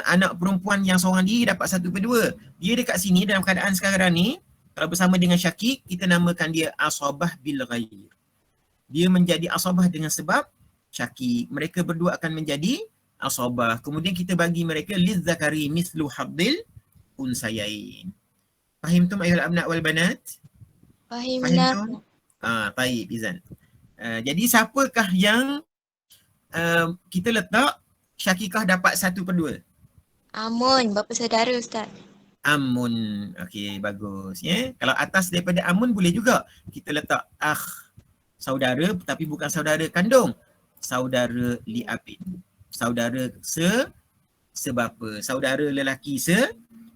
anak perempuan yang seorang diri dapat 1/2. Dia dekat sini dalam keadaan sekarang ni, kalau bersama dengan syakik, kita namakan dia asabah bil ghair. Dia menjadi asabah dengan sebab syakik. Mereka berdua akan menjadi asabah. Kemudian kita bagi mereka lizzakari mislu habdil unsayain. Fahim tum ayuhal abna wal banat? Fahim Fahim dah. tum? Taib Izan. Jadi siapakah yang kita letak syakikah dapat 1/2? Amun, bapa saudara Ustaz. Amun. Okey, bagus. Kalau atas daripada amun boleh juga. Kita letak saudara tapi bukan saudara kandung. Saudara li'abin. Saudara sebapa. Saudara lelaki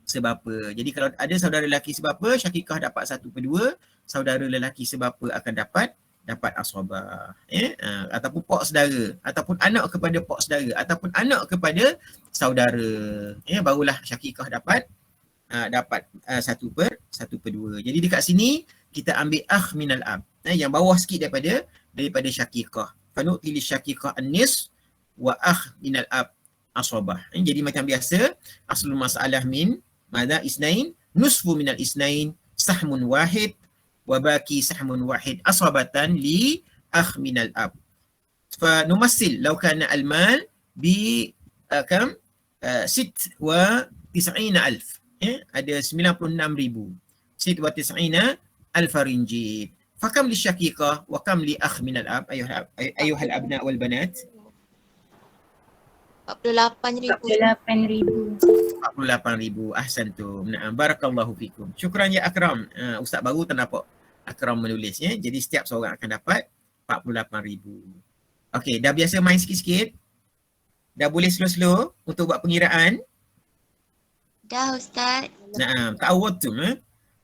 sebapa. Jadi kalau ada saudara lelaki sebapa, syakikah dapat 1/2. Saudara lelaki sebapa akan dapat asabah. Ataupun pok saudara. Ataupun anak kepada pok saudara. Ataupun anak kepada saudara. Barulah syakikah dapat 1/2. Jadi dekat sini kita ambil minal ab. Yang bawah sikit daripada syakikah. Fanu'ti li syakikah an-nis wa minal ab asabah. Jadi macam biasa, aslul masalah min madza isnain, nusfu minal isnain, sahmun wahid wa baki sahmun wahid asabatan li minal ab. Fa numassil law kana al-mal bi kam 96,000. Ada 96,000. 96,000 ringgit. Fakam li syakikah wa kam li minal ab ayuhal abna wal banat? 48,000. 48,000. Ahsantum. Na'am. Barakallahu fikum. Syukran ya Akram. Ustaz baru tak nampak Akram menulis. Jadi setiap seorang akan dapat 48,000. Okey, dah biasa main sikit-sikit? Dah boleh slow-slow untuk buat pengiraan? Dah Ustaz. Na'am. Ta'awadtum.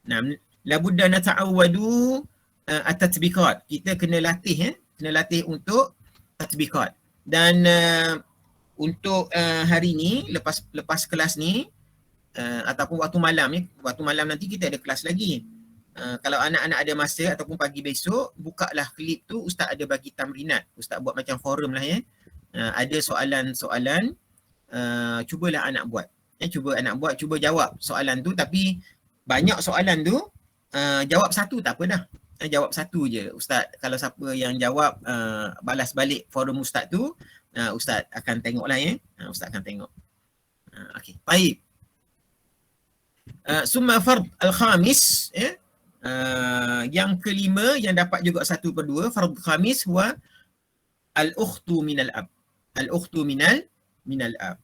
Na'am. Labudda nata'awadu at-tatbiqat. Kita kena latih. Kena latih untuk tatbiqat. Dan untuk hari ni, lepas kelas ni, ataupun waktu malam nanti kita ada kelas lagi. Kalau anak-anak ada masa ataupun pagi besok, bukalah klip tu, Ustaz ada bagi tamrinat. Ustaz buat macam forum lah ya. Ada soalan-soalan, cubalah anak buat. Cuba anak buat, cuba jawab soalan tu, tapi banyak soalan tu, jawab satu tak apa dah. Jawab satu je. Ustaz, kalau siapa yang jawab, balas balik forum Ustaz tu, Ustaz akan tengok lah ya. Ustaz akan tengok. Okey, baik. Summa fard al-khamis, ya. Yang kelima yang dapat juga 1/2, fard khamis huwa al-ukhtu minal ab. Al-ukhtu minal ab.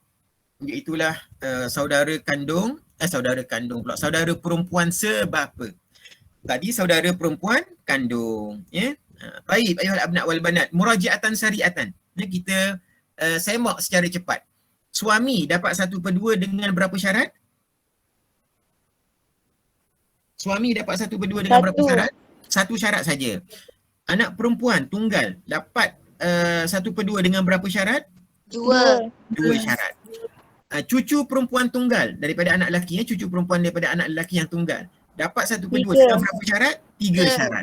Iaitulah saudara kandung pula, saudara perempuan sebapa. Tadi saudara perempuan kandung, ya. Baik, ayuhal abna wal banat, murajaatan syariatan. Kita semak secara cepat. Suami dapat 1/2 dengan berapa syarat? Suami dapat 1/2 dengan berapa syarat? Satu syarat saja. Anak perempuan tunggal dapat 1/2 dengan berapa syarat? 2. 2 syarat. Cucu perempuan tunggal daripada anak lelaki, cucu perempuan daripada anak lelaki yang tunggal dapat 1/2 dengan berapa syarat? 3 syarat.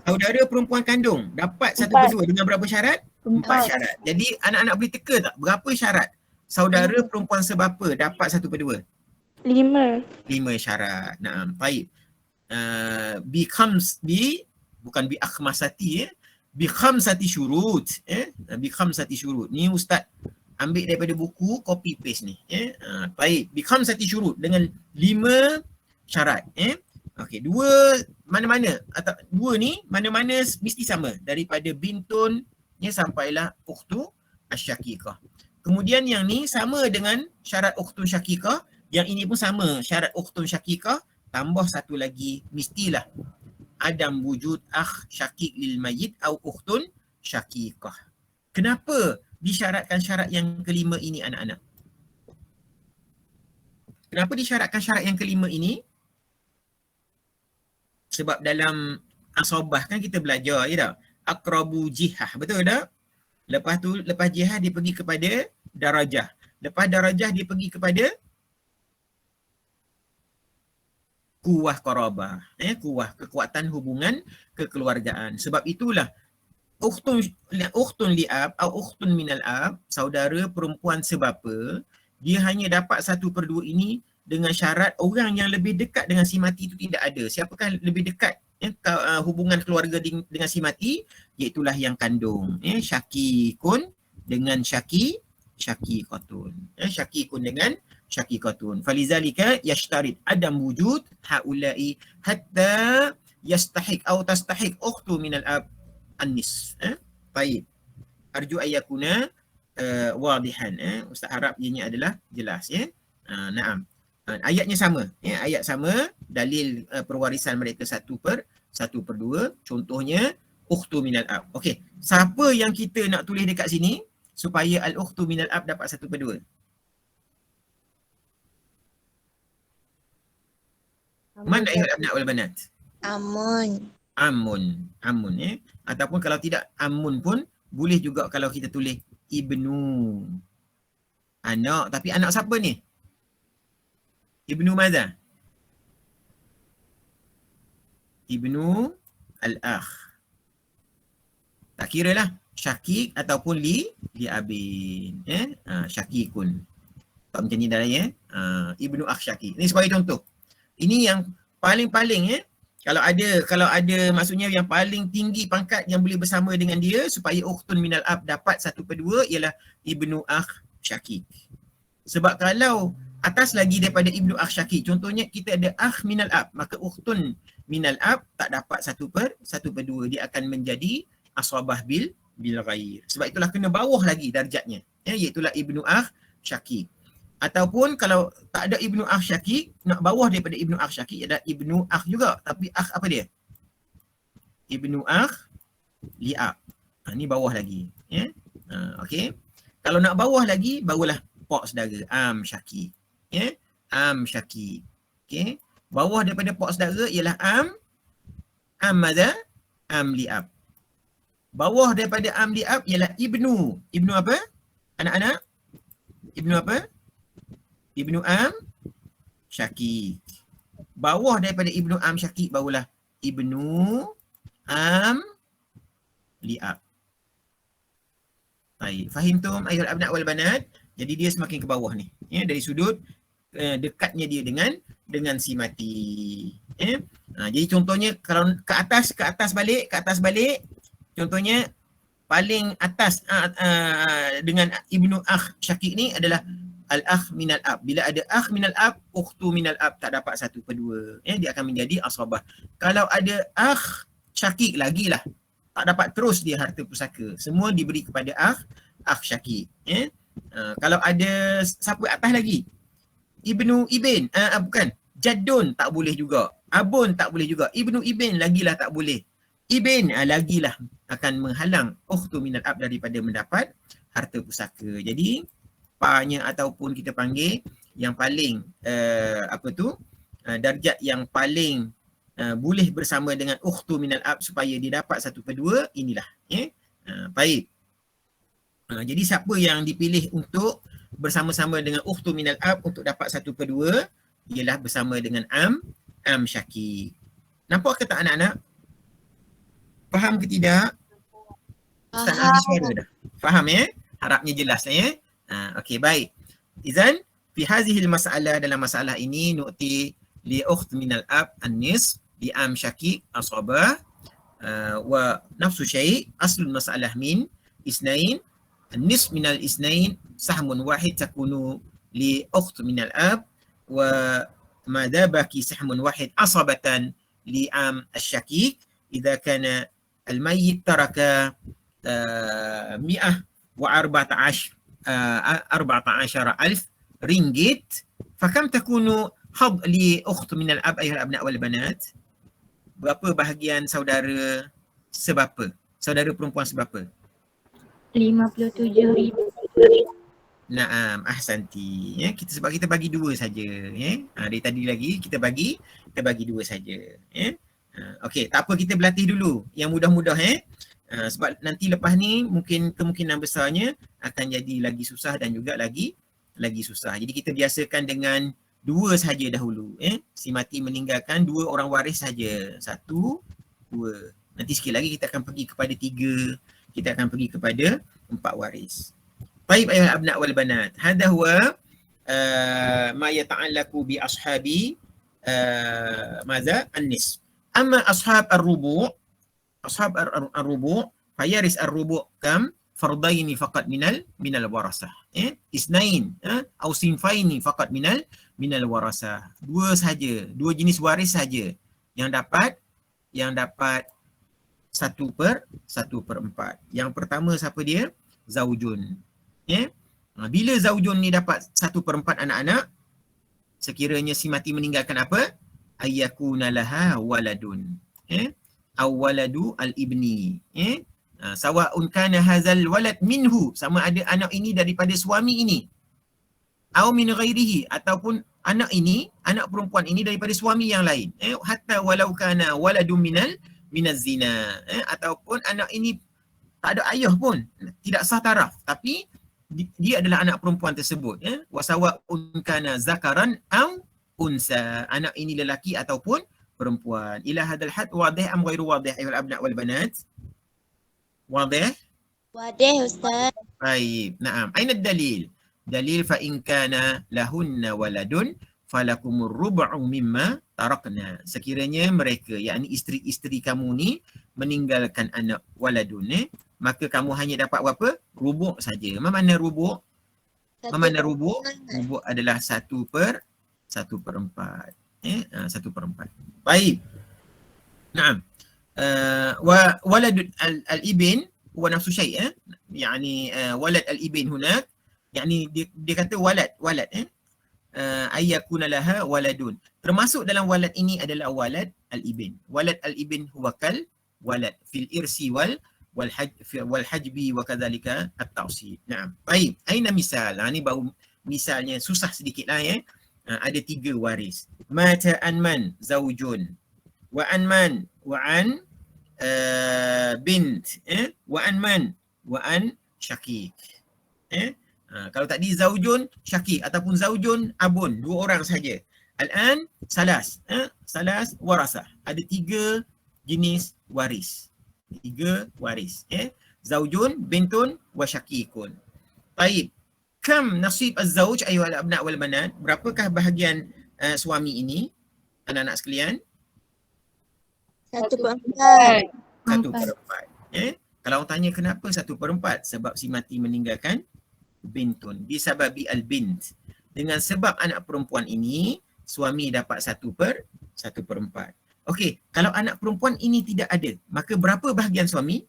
Saudara perempuan kandung dapat 1/2 dengan berapa syarat? 4 syarat. Jadi anak-anak boleh teka tak berapa syarat saudara perempuan sebapa dapat 1/2? 5. 5 syarat. Naam, baik. Bukan bi akhmasati, bi khamsati syurut, bi khamsati syurut. Ni Ustaz ambil daripada buku, copy paste ni, baik. Bi khamsati syurut dengan 5 syarat, Okey, mana-mana atau 2 ni mana-mana mesti sama daripada bintun sampailah ukhtu asyaqiqah. Kemudian yang ni sama dengan syarat ukhtun syaqiqah, yang ini pun sama syarat ukhtun syaqiqah, tambah satu lagi mestilah adam wujud akh syaqiq lil mayyit au ukhtun syaqiqah. Kenapa disyaratkan syarat yang kelima ini anak-anak? Kenapa disyaratkan syarat yang kelima ini? Sebab dalam asabah kan kita belajar, ya tak? Aqrabu jihah, betul tak? Lepas tu, lepas jihah dia pergi kepada darajah. Lepas darajah dia pergi kepada kuwah qarabah, kuwah, kekuatan hubungan kekeluargaan. Sebab itulah ukhtun li'ab atau ukhtun minal ab, saudara perempuan sebapa, dia hanya dapat 1/2 ini dengan syarat orang yang lebih dekat dengan si mati itu tidak ada. Siapakah lebih dekat hubungan keluarga dengan si mati? Iaitulah yang kandung, syakikun dengan syaqiqatun, syakikun dengan syaqiqatun. Falizalika yashtarit adam wujud haula'i hatta yastahiq atau tastahiq ukhtu minal ab an-nis. Baik. Arju ayyakuna wadihan. Ustaz harap ianya adalah jelas, ya. Naam. Ayatnya sama, ayat sama, dalil perwarisan mereka 1/2. Contohnya ukhtu minal ab. Okey, siapa yang kita nak tulis dekat sini supaya al-ukhtu minal ab dapat 1/2? Man ayat abna wal banat? Amun. Amun, ataupun kalau tidak amun pun boleh juga kalau kita tulis ibnu. Anak, tapi anak siapa ni? Ibnu madza? Ibnu al-akh. Tak kira lah syakik ataupun li abin, syakikun. Tak macam ni dah, ya. Ibnu akh syakik. Ini sebagai contoh. Ini yang paling-paling, kalau ada maksudnya yang paling tinggi pangkat yang boleh bersama dengan dia supaya ukhtun minal ab dapat 1/2 ialah ibnu akh syakik. Sebab kalau atas lagi daripada ibnu akh syakik, contohnya kita ada akh minal ab, maka ukhtun minal ab tak dapat 1/2, dia akan menjadi asabah bil ghair. Sebab itulah kena bawah lagi darjatnya, iaitulah ibnu akh syakik. Ataupun kalau tak ada ibnu akh syakik, nak bawah daripada ibnu akh syakik ada ibnu akh juga, tapi akh apa dia? Ibnu akh li'ab. Ni bawah lagi, okey. Kalau nak bawah lagi, barulah pak saudara am syakik, am syakik. Okey. Bawah daripada pak saudara ialah am madza? Am li'ab. Bawah daripada am li'ab ialah ibnu apa? Anak-anak? Ibnu apa? Ibnu am syakik. Bawah daripada ibnu am syakik barulah ibnu am li'ab. Baik, fahimtum ayuhal abna' wal banat? Jadi dia semakin ke bawah ni. Ya, dari sudut dekatnya dia dengan si mati. Ya. Jadi contohnya kalau ke atas balik, contohnya paling atas dengan ibnu akh syakik ni adalah al-akh minal ab. Bila ada akh minal ab, ukhtu minal ab, tak dapat 1/2. Ya, dia akan menjadi asabah. Kalau ada akh syakik lagilah, tak dapat terus dia harta pusaka. Semua diberi kepada akh syakik. Ya. Kalau ada siapa atas lagi? Ibnu ibn, bukan. Jaddun tak boleh juga. Abun tak boleh juga. Ibnu ibn lagilah tak boleh. Ibn lagilah akan menghalang ukhtu minal ab daripada mendapat harta pusaka. Jadi pa-nya ataupun kita panggil yang paling darjat yang paling boleh bersama dengan ukhtu minal ab supaya dia dapat 1/2 inilah. Baik. Jadi siapa yang dipilih untuk bersama-sama dengan ukhtu minal ab untuk dapat 1/2 ialah bersama dengan am syakik. Nampak ke tak anak-anak? Faham ke tidak? Ustaz nak ambil suara dah. Faham ya? Harapnya jelas ya. Okey, baik. Izan fi hadhihi al-mas'alah, dalam masalah ini nu'ti li ukht minal ab an-nis li am syakik asabah wa nafsu syai' aslul mas'alah min isnain an-nis minal isnain sahmun wahid takunu li ukht minal ab wa madha baki sahmun wahid asabatan li am asyakik idza kana al-mayyit taraka 114,000 ringgit fakam takunu had li ukht min al-ab ayuhal abna' wal banat. Berapa bahagian saudara sebapa? Saudara perempuan sebapa? 57,000. Naam, ahsanti. Ya, sebab kita bagi 2 saja, ya. Dari tadi lagi kita bagi 2 saja, ya. Okey, tak apa, kita berlatih dulu yang mudah-mudah, sebab nanti lepas ni mungkin kemungkinan besarnya akan jadi lagi susah dan juga lagi susah. Jadi kita biasakan dengan 2 saja dahulu. Si mati meninggalkan 2 orang waris saja. 1, 2. Nanti sikit lagi kita akan pergi kepada 3. Kita akan pergi kepada 4 waris. Baik ayuhal abna' wal banat. Hadha huwa ma yata'allaqu bi ashabi madza an-nis. Amma ashab ar-rubu', fayaris ar-rubu' kam fardaini faqat minal warasah. Isnain atau sinfaini faqat minal warasah. 2 saja, 2 jenis waris saja yang dapat 1/4. Yang pertama siapa dia? Zaujun. Bila zaujun ni dapat 1/4 anak-anak, sekiranya si mati meninggalkan apa? Ayyakuna laha waladun. Aw waladu al-ibni. Sawa'un kana hazal walad minhu, sama ada anak ini daripada suami ini. Aw min ghairihi, ataupun anak perempuan ini daripada suami yang lain. Hatta walau kana waladun minaz zina. Ataupun anak ini tak ada ayah pun, tidak sah taraf, tapi dia adalah anak perempuan tersebut. Wa sawa'un kana zakaran aw unsa, anak ini lelaki ataupun perempuan. Ila hadal had wadih am ghairu wadih ayuhal abna' wal banat? Wadih? Wadih Ustaz. Baik, na'am. Aina dalil? Dalil fa in kana lahunna waladun falakumur rub'u mimma tarakna. Sekiranya mereka, yakni isteri-isteri kamu ni meninggalkan anak waladun, maka kamu hanya dapat berapa? Rubu' saja. Mana rubu'? Mana rubu'? Rubu' adalah 1/4. 1/4. Baik. Naam. Wa walad al-ibn huwa nafsu syai'. Yani walad al-ibn hunak, yani dia kata walad ayyakuna laha waladun. Termasuk dalam walad ini adalah walad al-ibn. Walad al-ibn huwa kal walad fil irsi wal hajbi wa kadzalika at-tawsib. Naam. Baik. Aina misal? Ni baru misalnya susah sedikitlah ya. Ada 3 waris. Mata an man zaujun wa an man wa an bint wa an man wa an syakik. Kalau tadi zaujun syakik ataupun zaujun abun, 2 orang saja. Al-an salas warasah. Ada 3 jenis waris. 3 waris. Zaujun, bintun, wa syakikun. Baik. Kam nasib az-zauj ayyuhal abna' wal banat? Berapakah bahagian suami ini? Anak-anak sekalian? 1/4. 1/4. Kalau orang tanya kenapa 1/4? Sebab si mati meninggalkan bintun. Bisababi al-bint. Dengan sebab anak perempuan ini, suami dapat 1/4. Okey, kalau anak perempuan ini tidak ada, maka berapa bahagian suami?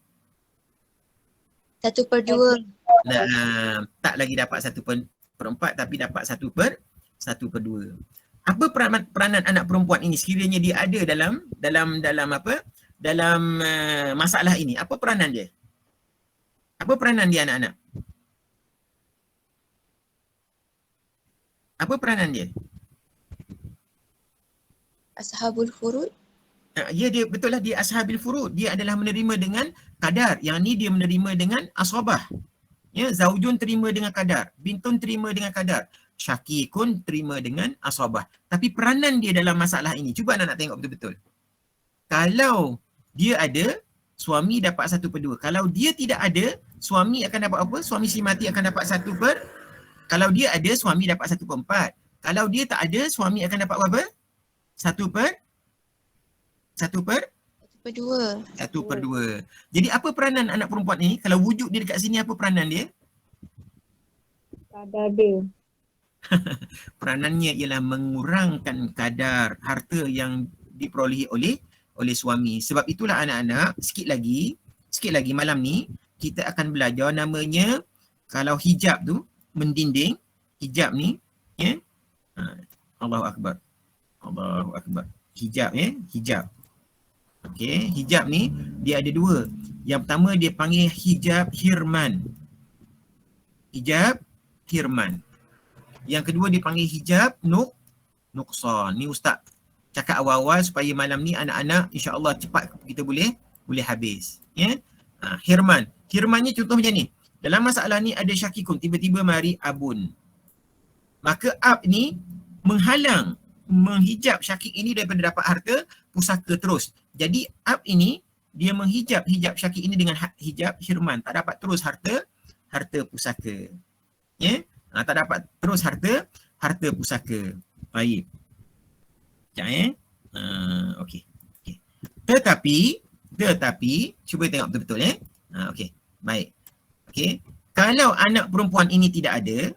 1/2. Nah, tak lagi dapat 1/4 tapi dapat 1/2. Apa peranan anak perempuan ini sekiranya dia ada dalam apa? Dalam masalah ini. Apa peranan dia? Apa peranan dia anak-anak? Apa peranan dia? Ashabul furud. Ya, dia betul lah, dia ashabil furud. Dia adalah menerima dengan kadar. Yang ni dia menerima dengan asabah. Ya, zaujun terima dengan kadar, bintun terima dengan kadar, syakikun terima dengan asabah. Tapi peranan dia dalam masalah ini, cuba anak nak tengok betul-betul. Kalau dia ada, suami dapat 1/2. Kalau dia tidak ada, suami akan dapat apa? Suami si mati akan dapat kalau dia ada, suami dapat 1/4. Kalau dia tak ada, suami akan dapat berapa? 1/2. Jadi apa peranan anak perempuan ni? Kalau wujud dia dekat sini, apa peranan dia? Kadar dia. Peranannya ialah mengurangkan kadar harta yang diperolehi oleh suami. Sebab itulah anak-anak, sikit lagi malam ni kita akan belajar namanya, kalau hijab tu mendinding, hijab ni, Allahu Akbar. Hijab. Okey, hijab ni dia ada 2. Yang pertama dia panggil hijab hirman. Yang kedua dia panggil hijab nuqsan. Ni ustaz cakap awal-awal supaya malam ni anak-anak insya-Allah cepat kita boleh habis. Hirman. Hirmannya contoh macam ni. Dalam masalah ni ada syakikun, tiba-tiba mari abun. Maka ab ni menghijab syakik ini daripada dapat harta pusaka terus. Jadi ab ini dia menghijab syakik ini dengan hijab hirman, tak dapat terus harta pusaka. Tak dapat terus harta pusaka. Baik. Sekejap okey. Tetapi cuba tengok betul-betul okey. Baik. Okey. Kalau anak perempuan ini tidak ada,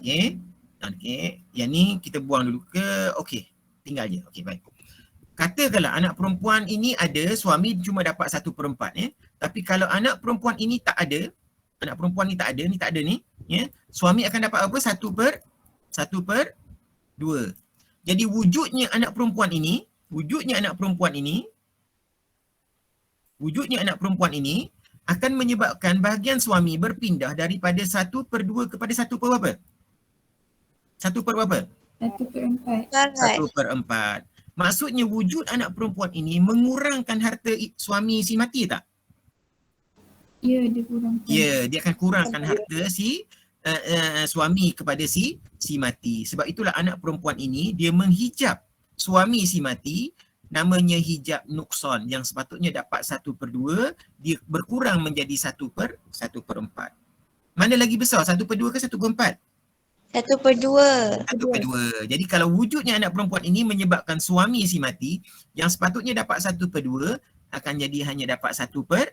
okey. Yang ni kita buang dulu ke? Okey. Tinggal je. Okey, baik. Katakanlah anak perempuan ini ada, suami cuma dapat 1/4 Tapi kalau anak perempuan ini tak ada, suami akan dapat apa? 1/2. Jadi wujudnya anak perempuan ini akan menyebabkan bahagian suami berpindah daripada 1/2 kepada 1 per berapa? 1/4. 1/4. Maksudnya wujud anak perempuan ini mengurangkan harta suami si mati tak? Ya, dia kurangkan. Ya, dia akan kurangkan harta si suami kepada si mati. Sebab itulah anak perempuan ini dia menghijab suami si mati, namanya hijab nuqsan, yang sepatutnya dapat 1/2, dia berkurang menjadi 1/4. Mana lagi besar? 1/2 ke 1/4? 1/2. Jadi kalau wujudnya anak perempuan ini menyebabkan suami si mati yang sepatutnya dapat 1/2 akan jadi hanya dapat 1/4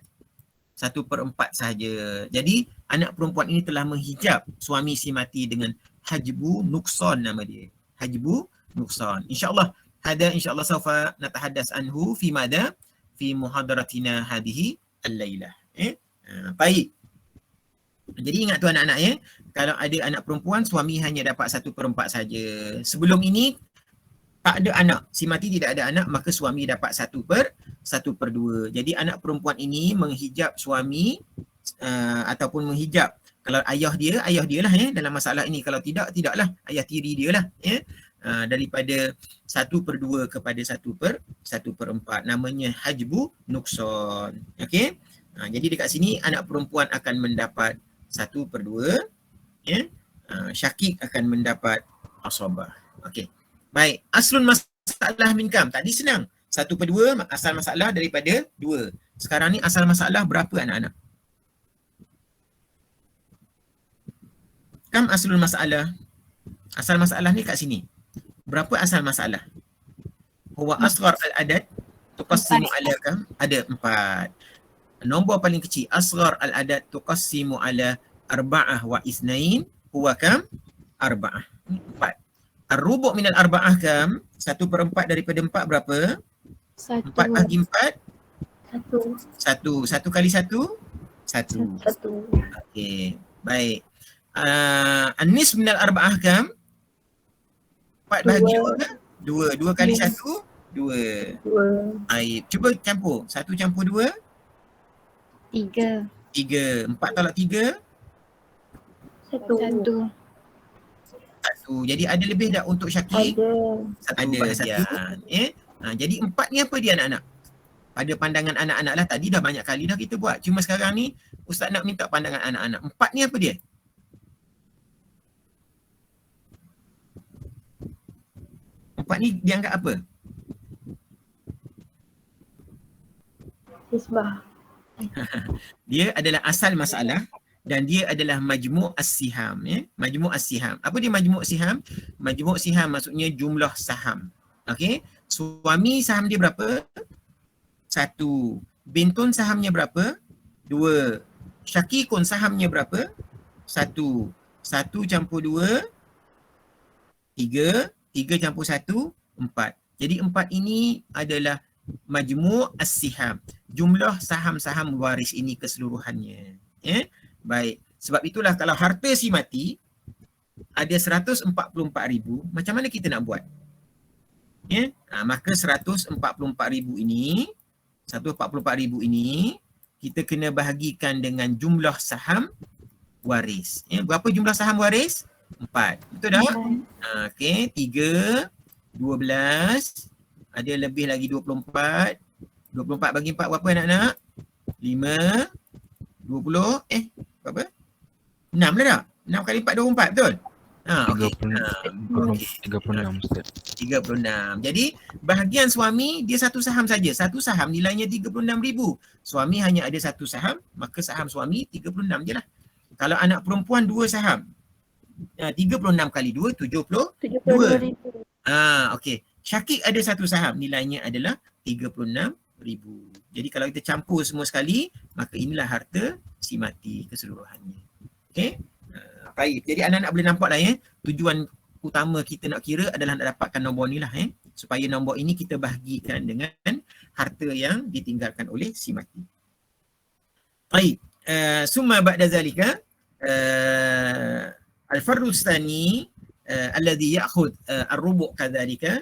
sahaja. Jadi anak perempuan ini telah menghijab suami si mati dengan hajbu nuqsan, nama dia. Hajbu nuqsan. InsyaAllah insyaAllah saufa natahaddas anhu fi mada fi muhadaratina hadhihi al-lailah. Baik. Jadi ingat tu anak-anak kalau ada anak perempuan, suami hanya dapat 1/4 saja. Sebelum ini tak ada anak, si mati tidak ada anak, maka suami dapat 1/2. Jadi anak perempuan ini menghijab suami ataupun menghijab, kalau ayah dia lah dalam masalah ini. Kalau tidaklah, ayah tiri dia lah daripada 1/2 kepada 1/4. Namanya hajbu nuqsan. Okey. Jadi dekat sini anak perempuan akan mendapat 1/2, syakik akan mendapat asabah. Okey. Baik, aslun masalah min kam. Tadi senang. 1/2 asal masalah daripada 2. Sekarang ni asal masalah berapa anak-anak? Kam aslul masalah. Asal masalah ni kat sini. Berapa asal masalah? Huwa asghar al-adad tuqassimu ala kam? Ada 4. Nombor paling kecil asghar al-adad tuqassimu ala arba'ah wa isnain huwa kam? Arba'ah. 4. Ar-rubu' min al-arba'ah kam? 1/4 daripada 4 berapa? 4 bagi 4? 1. 1 kali 1? 1. Okey. Baik. An-nis min al-arba'ah kam? 4 bahagi 2 ke? 2. 2 kali 1? 2. Baik. Cuba campur. 1 campur 2? 3. 3. 4 tolak 3? 1. 1. Jadi ada lebih tak untuk Syakir? Ada. Bahagian. Jadi 4 ni apa dia anak-anak? Pada pandangan anak-anak lah, tadi dah banyak kali dah kita buat. Cuma sekarang ni Ustaz nak minta pandangan anak-anak. 4 ni apa dia? Empat ni dianggap apa? Hisbah. Dia adalah asal masalah dan dia adalah majmu' as-siham. Majmu' as-siham. Apa dia majmu' siham? Majmu' siham maksudnya jumlah saham. Okey. Suami saham dia berapa? 1. Bintun sahamnya berapa? 2. Syakikun sahamnya berapa? 1. 1 campur 2, 3. 3 campur 1, 4. Jadi 4 ini adalah majmu' as-siham. Jumlah saham-saham waris ini keseluruhannya. Baik. Sebab itulah kalau harta si mati ada 144,000, macam mana kita nak buat? Maka 144,000 ini, 144,000 ini kita kena bahagikan dengan jumlah saham waris. Berapa jumlah saham waris? 4. Betul tak? Okey, 3, 12, ada lebih lagi 24. 24 bagi 4 berapa anak-anak? 5, 20, berapa? 6 lah tak? 6 kali 4, 24, betul? Okey. 36 Ustaz. 36. Jadi bahagian suami dia satu saham saja. Satu saham nilainya 36,000. Suami hanya ada satu saham, maka saham suami 36 je lah. Kalau anak perempuan 2 saham, 36 kali 2, 72. Okey. Syakik ada satu saham, nilainya adalah 36,000. Jadi kalau kita campur semua sekali, maka inilah harta si mati keseluruhannya. Okey. Baik. Jadi anak-anak boleh nampak lah tujuan utama kita nak kira adalah nak dapatkan nombor ni lah supaya nombor ini kita bahagikan dengan harta yang ditinggalkan oleh si mati. Baik. Summa ba'da zalika al-fardu tsani alladhi ya'khudh ar-rubu' kadzalika,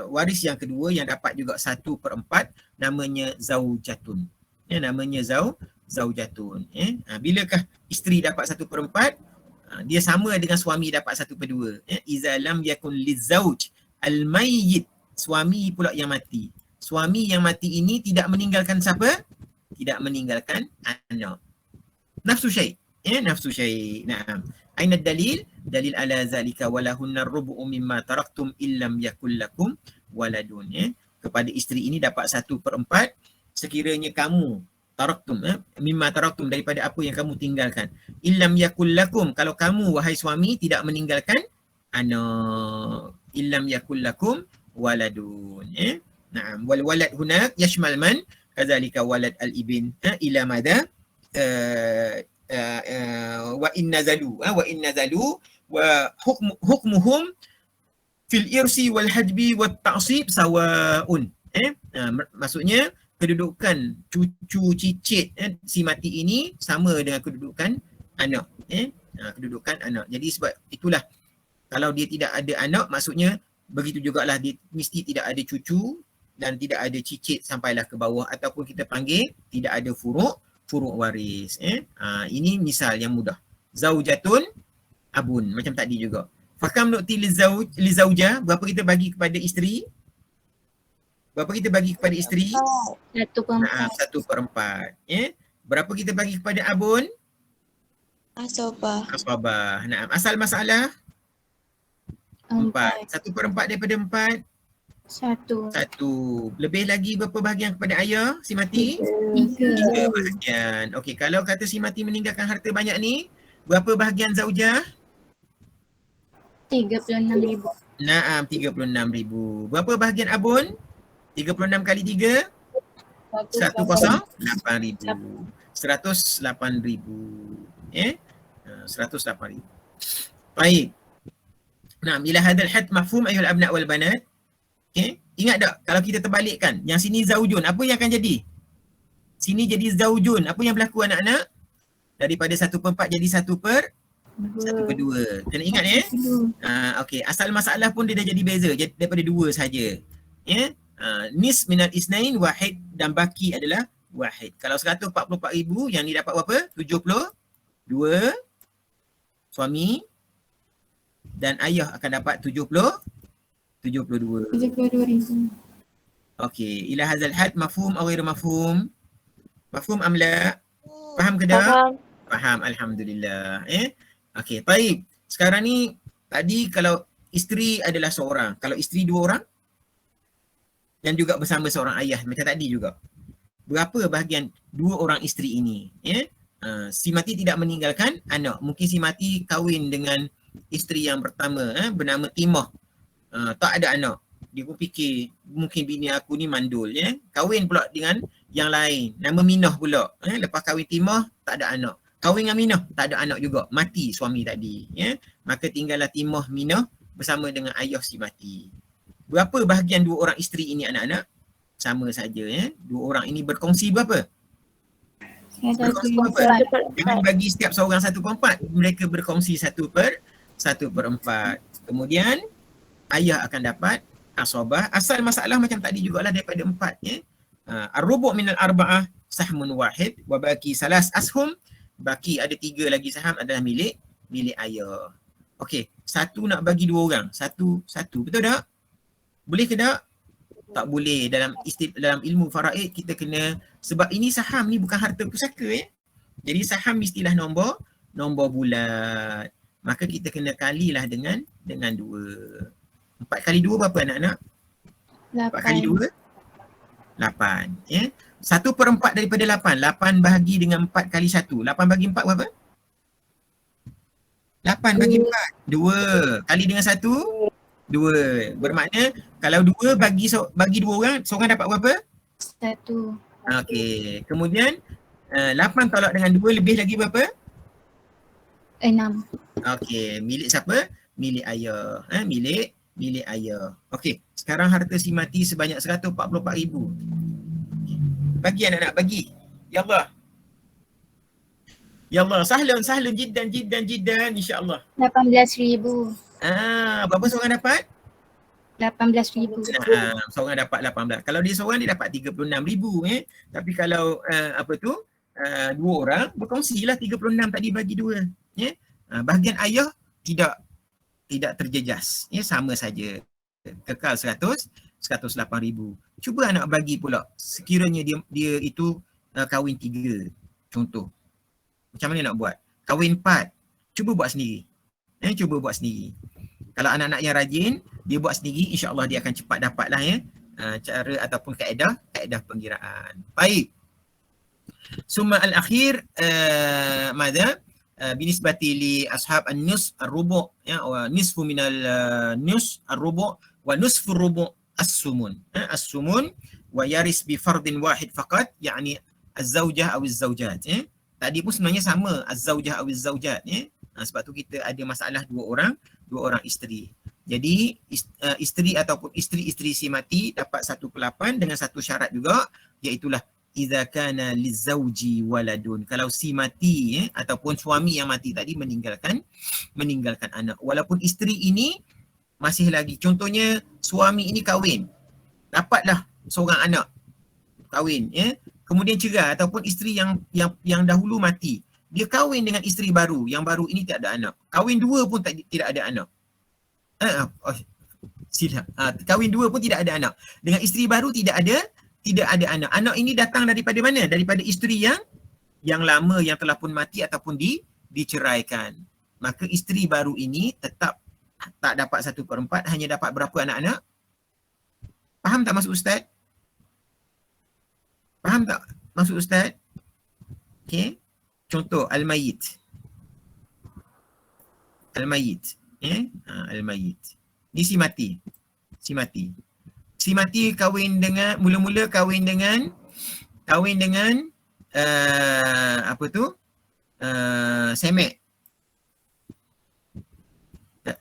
waris yang kedua yang dapat juga 1/4 namanya zaujatun. Namanya zaujatun. Bilakah isteri dapat 1/4? Dia sama dengan suami dapat 1/2. Iza lam yakun lizauj al-mayyit, suami pula yang mati. Suami yang mati ini tidak meninggalkan siapa? Tidak meninggalkan anak. Nafsu syai'. Nafsu syai'. Naam. Aina dalil? Dalil ala zalika walahunna rubu'u mimma taraktum illam yakul lakum waladun. Kepada isteri ini dapat 1/4 sekiranya kamu taraktum, mimma taraktum, daripada apa yang kamu tinggalkan. Illam yakul lakum, kalau kamu wahai suami tidak meninggalkan anak. Illam yakul lakum waladun. Naam. Wal walad hunak yashmal man kadzalika walad al-ibn ila madha wa in nazalu wa hukmuhum fil irsi wal hajbi wat ta'sib sawaun. Maksudnya kedudukan cucu cicit si mati ini sama dengan kedudukan anak. Kedudukan anak. Jadi sebab itulah kalau dia tidak ada anak, maksudnya begitu jugalah dia mesti tidak ada cucu dan tidak ada cicit sampailah ke bawah, ataupun kita panggil tidak ada furuk waris. Ini misal yang mudah. Zaujatun abun, macam tadi juga. Fakam nu'ti lizaujah, berapa kita bagi kepada isteri? Berapa kita bagi kepada isteri? 1/4. Berapa kita bagi kepada abun? Asabah. Asabah. Naam. Asal masalah? 4. 1/4 daripada 4, 1. 1. Lebih lagi berapa bahagian kepada ayah si mati? 3. 3 bahagian. Okey, kalau kata si mati meninggalkan harta banyak ni, berapa bahagian zaujah? 36,000. Naam, 36,000. Berapa bahagian abun? 36 kali 3? 108,000. 108,000. 108,000. Baik. Naam, ila hadal had mafhum ayuhal abna wal banat. Okey, ingat tak kalau kita terbalikkan, yang sini zaujun, apa yang akan jadi? Sini jadi zaujun, apa yang berlaku anak-anak? Daripada 1/4 jadi 1/2. Kena ingat okey, asal masalah pun dia dah jadi beza, daripada 2 saja. Nis minal isnain wahid dan baki adalah wahid. Kalau 144,000, yang ni dapat berapa? 72. Suami dan ayah akan dapat 72. 72,000. Okey, ila hadzal had mafhum atau ghairu mafhum? Mafhum am la? Faham ke tak? Faham, alhamdulillah. Okey, baik. Sekarang ni tadi kalau isteri adalah seorang, kalau isteri 2 orang dan juga bersama seorang ayah macam tadi juga. Berapa bahagian 2 orang isteri ini? Si mati tidak meninggalkan anak. Mungkin si mati kahwin dengan isteri yang pertama, bernama Timah. Tak ada anak. Dia pun fikir mungkin bini aku ni mandul, kahwin pula dengan yang lain, nama Minah pula. Lepas kahwin Timah tak ada anak. Kahwin dengan Minah tak ada anak juga, mati suami tadi. Maka tinggallah Timah Minah bersama dengan ayah si mati. Berapa bahagian 2 orang isteri ini anak-anak? Sama saja. 2 orang ini berkongsi berapa? Berkongsi berapa? Jangan bagi setiap seorang 1/4. Mereka berkongsi 1/4. Kemudian ayah akan dapat asabah. Asal masalah macam tadi jugalah daripada 4. Ar-rubu' minal arba'ah sahmun wahid wa baki salas ashum. Baki ada 3 lagi saham adalah milik ayah. Okey, 1 nak bagi 2 orang. 1. Betul tak? Boleh ke tak? Tak boleh. Dalam ilmu faraid kita kena, sebab ini saham ni bukan harta pusaka. Jadi saham mestilah nombor bulat. Maka kita kena kalilah dengan 2. 4 kali 2 berapa anak-anak? 4 kali 2? 8. 1/4 daripada 8. 8 bahagi dengan 4 kali 1. 8 bagi 4 berapa? 8 bagi 4. 2. Kali dengan 1? 2. Bermakna kalau 2 bagi 2 orang, seorang dapat berapa? 1. Okey. Kemudian 8 tolak dengan 2 lebih lagi berapa? 6. Okey. Milik siapa? Milik ayah. Milik ayah. Okey. Sekarang harta si mati sebanyak 144,000. Bagi anak-anak, bagi. Ya Allah. Ya Allah. Sahlun jiddan insya-Allah. 18,000. Berapa seorang dapat? 18,000. Seorang dapat 18. Kalau dia seorang dia dapat 36,000 Tapi kalau 2 orang berkongsilah 36 tadi bagi 2. Bahagian ayah tidak terjejas. Sama saja. Kekal 108,000. Cuba anak bagi pula sekiranya dia itu kahwin 3 contoh. Macam mana nak buat? Kahwin 4. Cuba buat sendiri. Kalau anak-anak yang rajin, dia buat sendiri, insya-Allah dia akan cepat dapatlah cara ataupun kaedah pengiraan. Baik. Summa al-akhir madza binisbati li ashab an-nus ar-rubu' wa nisfu min al-nus ar-rubu' wa nisfu ar-rubu' as-sumun. As-sumun wa yaris bi fardin wahid faqat, yani az-zawjah aw az-zawjat. Tadi pun sebenarnya sama, az-zawjah aw az-zawjat. Sebab tu kita ada masalah 2 orang isteri. Jadi isteri ataupun isteri-isteri si mati dapat 1/8 dengan satu syarat juga, iaitulah idza kana lizauji waladun. Kalau si mati ataupun suami yang mati tadi meninggalkan anak. Walaupun isteri ini masih lagi, contohnya suami ini kahwin, dapatlah seorang anak, kahwin kemudian cerai, ataupun isteri yang dahulu mati, dia kahwin dengan isteri baru, yang baru ini tak ada anak. Kahwin 2 pun tidak ada anak. Kahwin 2 pun tidak ada anak. Dengan isteri baru tidak ada anak. Anak ini datang daripada mana? Daripada isteri yang lama yang telah pun mati ataupun diceraikan. Maka isteri baru ini tetap tak dapat 1/4, hanya dapat berapa anak-anak? Faham tak maksud Ustaz? Faham tak maksud Ustaz? Okey. Contoh al-mayyit. Al-mayyit. Al-mayyit. Ni si mati. Si mati. Si mati kahwin dengan, mula-mula kahwin dengan apa tu? Semek.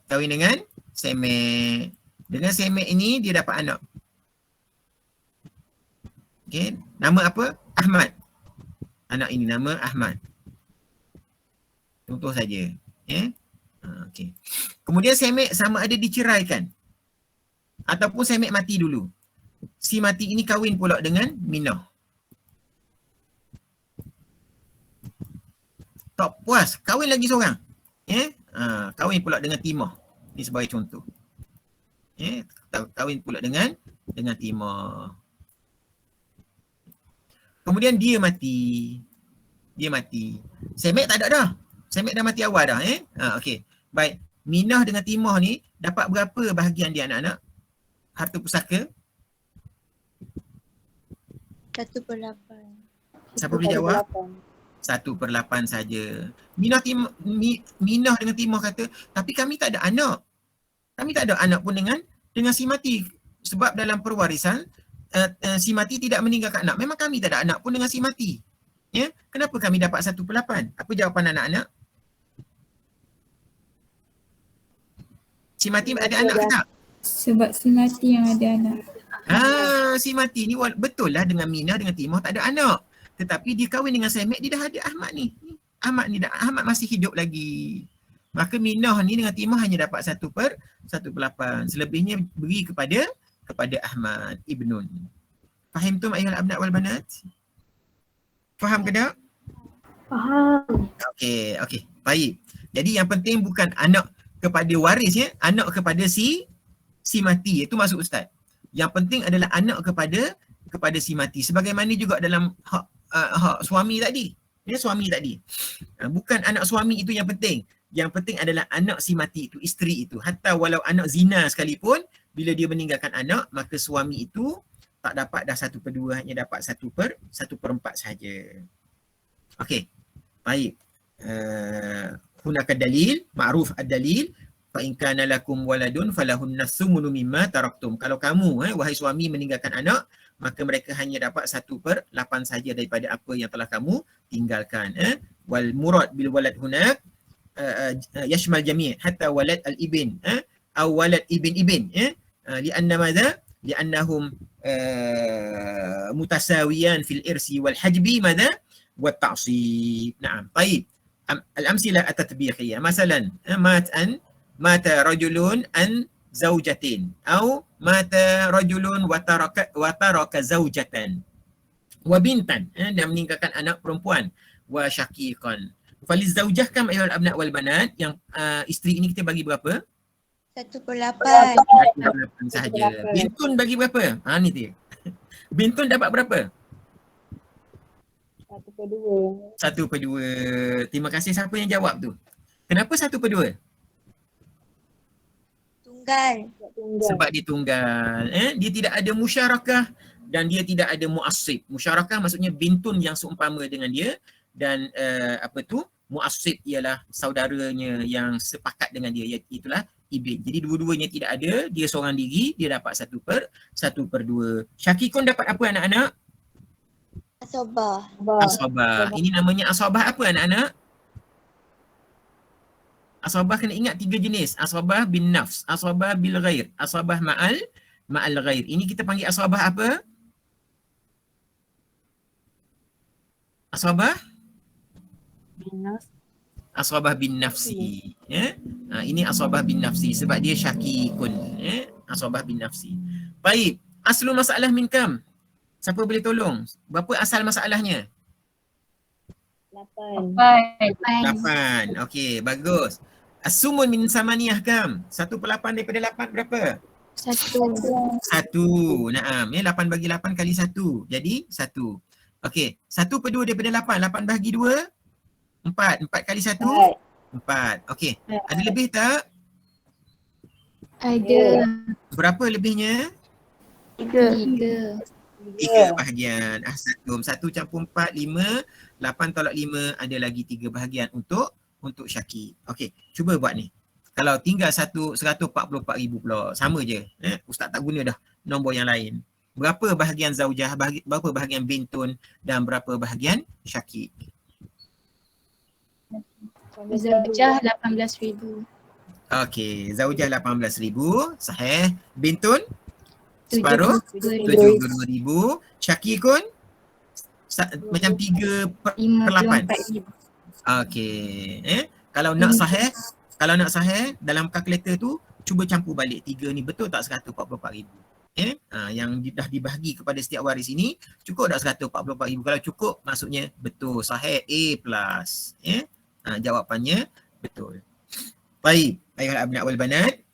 Kahwin dengan semek. Dengan semek ini dia dapat anak. Okey, nama apa? Ahmad. Anak ini nama Ahmad. Contoh saja. Okey. Kemudian semek sama ada diceraikan ataupun semek mati dulu. Si mati ini kahwin pula dengan Minah. Tak puas, kahwin lagi seorang. Kahwin pula dengan Timah. Ini sebagai contoh. Kahwin pula dengan Timah. Kemudian dia mati. Semek tak ada dah. Semek dah mati awal dah. Okey. Baik. Minah dengan Timah ni dapat berapa bahagian dia anak-anak? Harta pusaka? 1/8. Siapa boleh jawab? 1/8 saja. Minah dengan Timah kata, tapi kami tak ada anak. Kami tak ada anak pun dengan si mati. Sebab dalam perwarisan, si mati tidak meninggalkan anak. Memang kami tak ada anak pun dengan si mati. Kenapa kami dapat 1/8? Apa jawapan anak-anak? Si mati ada anak ke tak? Sebab si mati yang ada anak. Si mati ni betul lah dengan Minah dengan Timah tak ada anak. Tetapi dia kahwin dengan Semek, dia dah ada Ahmad ni. Ahmad masih hidup lagi. Maka Minah ni dengan Timah hanya dapat 1/8. Selebihnya beri kepada Ahmad ibnun. Fahim tu ayuhal abna wal banat? Faham ke tak? Faham. Okey. Baik. Jadi yang penting bukan anak kepada waris anak kepada si mati. Itu maksud Ustaz. Yang penting adalah anak kepada si mati. Sebagaimana juga dalam hak suami tadi. Suami tadi. Bukan anak suami itu yang penting. Yang penting adalah anak si mati itu, isteri itu. Hatta walau anak zina sekalipun, bila dia meninggalkan anak, maka suami itu tak dapat dah 1/2, hanya dapat 1/4 sahaja. Okey. Baik. Hunaka dalil, ma'ruf ad-dalil, fa in kana lakum waladun falahunna thumunu mimma taraktum. Kalau kamu wahai suami meninggalkan anak, maka mereka hanya dapat 1/8 saja daripada apa yang telah kamu tinggalkan. Wal murad bil walad hunak yashmal jami' hatta walad al-ibn aw walad ibn lianna madha liannahum mutasawiyan fil irsi wal hajbi madha wat ta'sib. Naam. Baik. Al-amsilah at-tatbiqiyah. Masalan, mata rajulun an zaujatin atau mata rajulun wa taraka zaujatan wa bintan, dan meninggalkan anak perempuan, wa syaqiqan. Faliz zaujah kam ayuhal abna wal banat, yang isteri ini kita bagi berapa? 1/8. 1/8 sahaja. Bintun bagi berapa? Ni dia. Bintun dapat berapa? 1/2. Terima kasih siapa yang jawab tu. Kenapa 1/2? Tunggal. Sebab dia tunggal. Dia tidak ada musyarakah dan dia tidak ada mu'assib. Musyarakah maksudnya bintun yang seumpama dengan dia, dan mu'assib ialah saudaranya yang sepakat dengan dia, itulah ibn. Jadi dua-duanya tidak ada, dia seorang diri, dia dapat 1/2. Syakikun dapat apa anak-anak? Asobah. Asabah. Ini namanya asabah apa anak-anak? Asabah kena ingat 3 jenis. Asabah bin nafs, asabah bil ghair, asabah ma'al ghair. Ini kita panggil asabah apa? Asabah? Asabah bin nafsi. Ini asabah bin nafsi sebab dia syakikun. Asabah bin nafsi. Baik. Aslul masalah min kam? Siapa boleh tolong? Berapa asal masalahnya? 8. Okey, bagus. As-sumun min samaniyah kam? 1/8 daripada 8 berapa? 1. Naam. 8 bagi 8 kali 1. Jadi 1. Okey. 1/2 daripada 8. 8 bahagi 2? 4. 4 kali 1? 4. Okey. Ada lebih tak? Ada. Berapa lebihnya? 3. 3 bahagian. Ahsantum. 1 campur 4, 5. 8 tolak 5, ada lagi 3 bahagian untuk Syakir. Okey, cuba buat ni. Kalau tinggal 144,000 pula, sama je. Ustaz tak guna dah nombor yang lain. Berapa bahagian zaujah, berapa bahagian bintun dan berapa bahagian Syakir? Zaujah 18,000. Okey, zaujah 18,000, sahih. Bintun separuh 72,000. 72,000. Syakir kun macam 3/8. 54,000. Okey. Kalau nak sahih dalam kalkulator tu cuba campur balik 3 ni, betul tak 144,000? Yang dah dibahagi kepada setiap waris ini cukup tak 144,000? Kalau cukup maksudnya betul, sahih, A+. Jawapannya betul. Baik, ayuhal abna wal banat.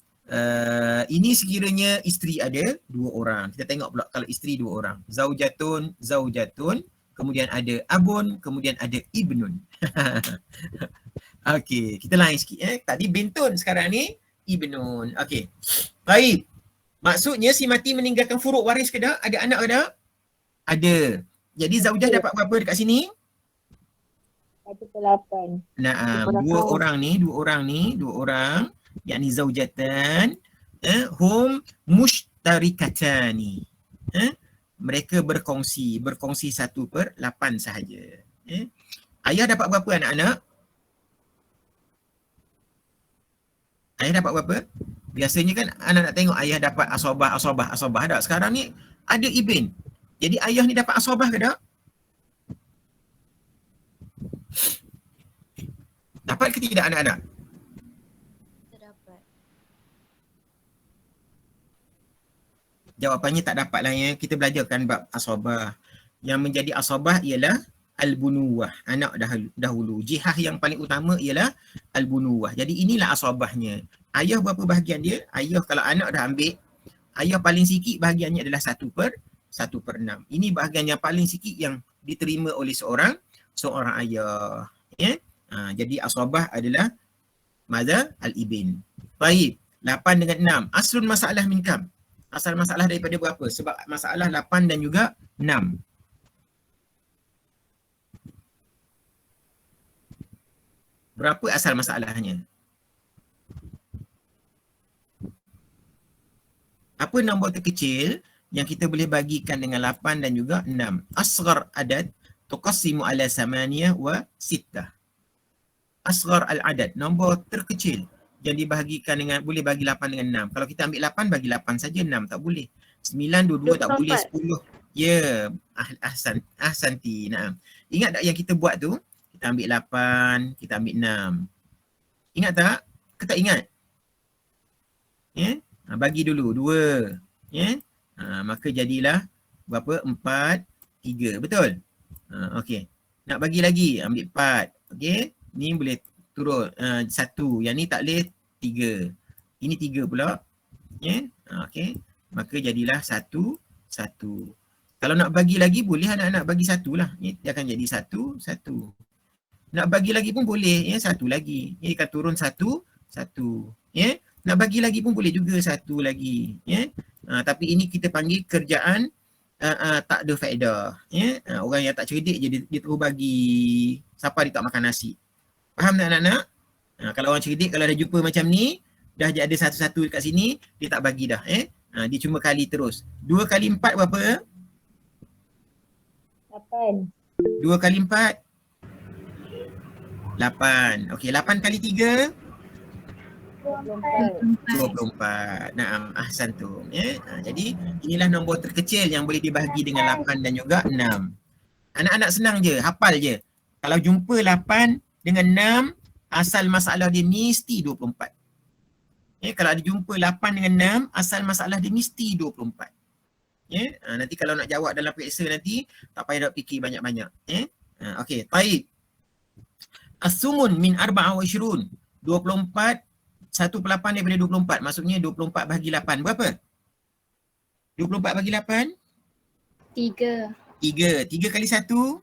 Ini sekiranya isteri ada 2 orang. Kita tengok pula kalau isteri 2 orang. Zaujatun, kemudian ada abun, kemudian ada ibnun. Okey, kita lain sikit. Tadi bintun, sekarang ni ibnun. Okey. Baik. Maksudnya si mati meninggalkan furuk waris ke tak? Ada anak ke tak? Ada. Jadi zaujah dapat berapa dekat sini? 1/8. Naam, 2 orang, yakni zaujatan, hum mushtarikatani. Mereka berkongsi 1/8 sahaja. Ayah dapat berapa anak-anak? Ayah dapat berapa? Biasanya kan anak nak tengok ayah dapat asabah tak? Sekarang ni ada ibn. Jadi ayah ni dapat asabah ke tak? Dapat ke tidak anak-anak? Terdapat. Jawapannya tak dapat lah ya. Kita belajarkan bab asabah. Yang menjadi asabah ialah al-bunuwah, anak dahulu. Jihah yang paling utama ialah al-bunuwah. Jadi inilah asabahnya. Ayah berapa bahagian dia? Ayah kalau anak dah ambil, ayah paling sikit bahagiannya adalah 1/6. Ini bahagian yang paling sikit yang diterima oleh seorang ayah. Jadi asabah adalah madza al-ibn. Baik, 8 dengan 6. Aslun masalah min kam? Asal masalah daripada berapa? Sebab masalah 8 dan juga 6. Berapa asal masalahnya? Apa nombor terkecil yang kita boleh bagikan dengan 8 dan juga 6? Asghar adad tuqassimu ala 8 wa 6. Asghar al-adad, nombor terkecil yang dibahagikan dengan, boleh bagi 8 dengan 6. Kalau kita ambil 8, bagi 8 saja, 6 tak boleh. 9, 22 tak boleh, 10. Ya, ahsanti. Naam. Ingat tak yang kita buat tu? Kita ambil 8, kita ambil 6. Ingat tak? Ke tak ingat? Bagi dulu 2. Maka jadilah berapa? 4, 3. Betul? Okey. Nak bagi lagi, ambil 4. Okey. Ni boleh turun 1. Yang ni tak boleh 3. Ini 3 pula. Okey. Maka jadilah 1, 1. Kalau nak bagi lagi boleh anak-anak bagi 1 lah. Dia akan jadi 1, 1. Nak bagi lagi pun boleh, 1 lagi. Dia akan turun 1, 1. Nak bagi lagi pun boleh juga 1 lagi. Tapi ini kita panggil kerjaan tak ada faedah. Orang yang tak cerdik je dia terus bagi siapa dia tak makan nasi. Faham tak anak-anak? Kalau orang cerdik, kalau dah jumpa macam ni, dah ada 1-1 dekat sini, dia tak bagi dah. Dia cuma kali terus. 2 kali 4 berapa? 8. 2 kali 4? 8. Okey, 8 kali 3? 24. Naam, ahsantum. Jadi inilah nombor terkecil yang boleh dibahagi dengan 8 dan juga 6. Anak-anak senang je, hafal je. Kalau jumpa 8 dengan 6, asal masalah dia mesti 24. Kalau ada jumpa 8 dengan 6, asal masalah dia mesti 24. Nanti kalau nak jawab dalam periksa nanti, tak payah nak fikir banyak-banyak. Okey, baik. As-sumun min 24. 24, 1/8 daripada 24. Maksudnya 24 bahagi 8. Berapa? 24 bahagi 8? 3. 3. 3 kali 1?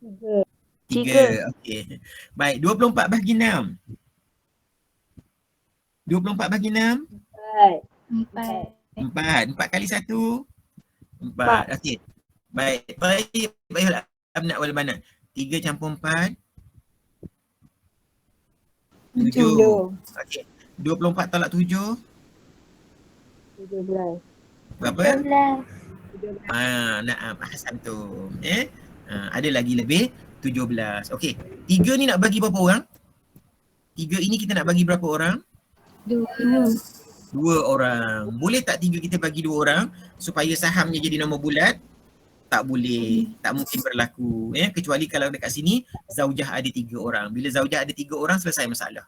3. 3. Okey. Baik, 24 bahagi 6. 24 bagi 6? 4. 4. 4 kali 1? 4. Okey. Baik. Baik. Baiklah. Abnat wal banat. 3 campur 4? 7. Okey. 24 tolak 7? 17. Berapa? 12. Naam. Ahsantum. Ada lagi lebih 17. Okey. 3 ni nak bagi berapa orang? 3 ini kita nak bagi berapa orang? 2. 2 orang. Boleh tak 3 kita bagi 2 orang supaya sahamnya jadi nombor bulat? Tak boleh. Tak mungkin berlaku. Kecuali kalau dekat sini zaujah ada 3 orang. Bila zaujah ada 3 orang selesai masalah.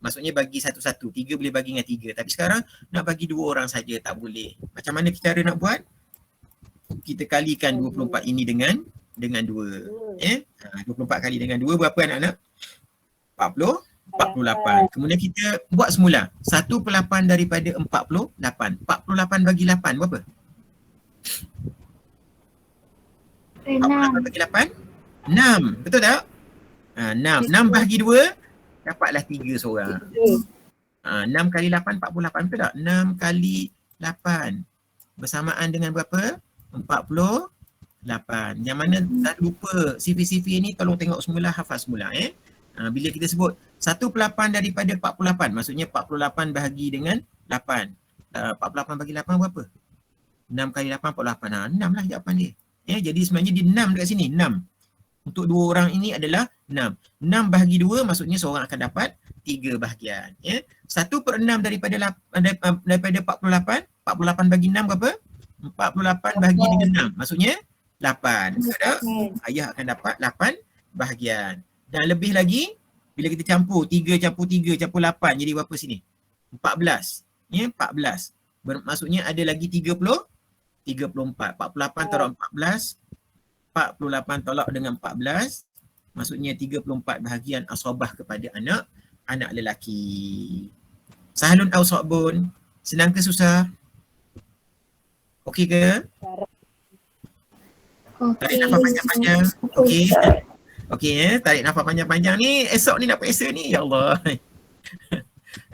Maksudnya bagi satu-satu. 3 boleh bagi dengan 3. Tapi sekarang nak bagi 2 orang saja tak boleh. Macam mana cara nak buat? Kita kalikan 24 ini dengan 2. 24 kali dengan 2 berapa anak-anak? 48. Kemudian kita buat semula. 1/8 daripada 48. 48 bagi 8 berapa? 48 bagi 8? 6. Betul tak? 6. 6 bagi 2 dapatlah 3 seorang. 6 kali 8 48. Betul tak? 6 kali 8 bersamaan dengan berapa? 48. Yang mana tak lupa CV ni tolong tengok semula, hafaz semula. Bila kita sebut 1/8 daripada 48, maksudnya 48 bahagi dengan 8. 48 bagi 8 berapa? 6 kali 8 48. 6 lah jawapan dia. Jadi sebenarnya dia 6 dekat sini. 6. Untuk 2 orang ini adalah 6. 6 bahagi 2 maksudnya seorang akan dapat 3 bahagian. 1/6 daripada 48. 48 bagi 6 berapa? 48 bahagi dengan 6. Maksudnya 8. Betul tak? Ayah akan dapat 8 bahagian. Dan lebih lagi, bila kita campur 3 campur 3 campur 8 jadi berapa sini? 14. 14. Maksudnya ada lagi 34. 48 tolak 14. 48 tolak dengan 14. Maksudnya 34 bahagian asabah kepada anak lelaki. Sahlun aw sa'bun? Senang ke susah? Okey ke? Tarik nafas panjang-panjang. Okey. Okey, tarik nafas panjang-panjang ni. Esok ni nak periksa ni. Ya Allah.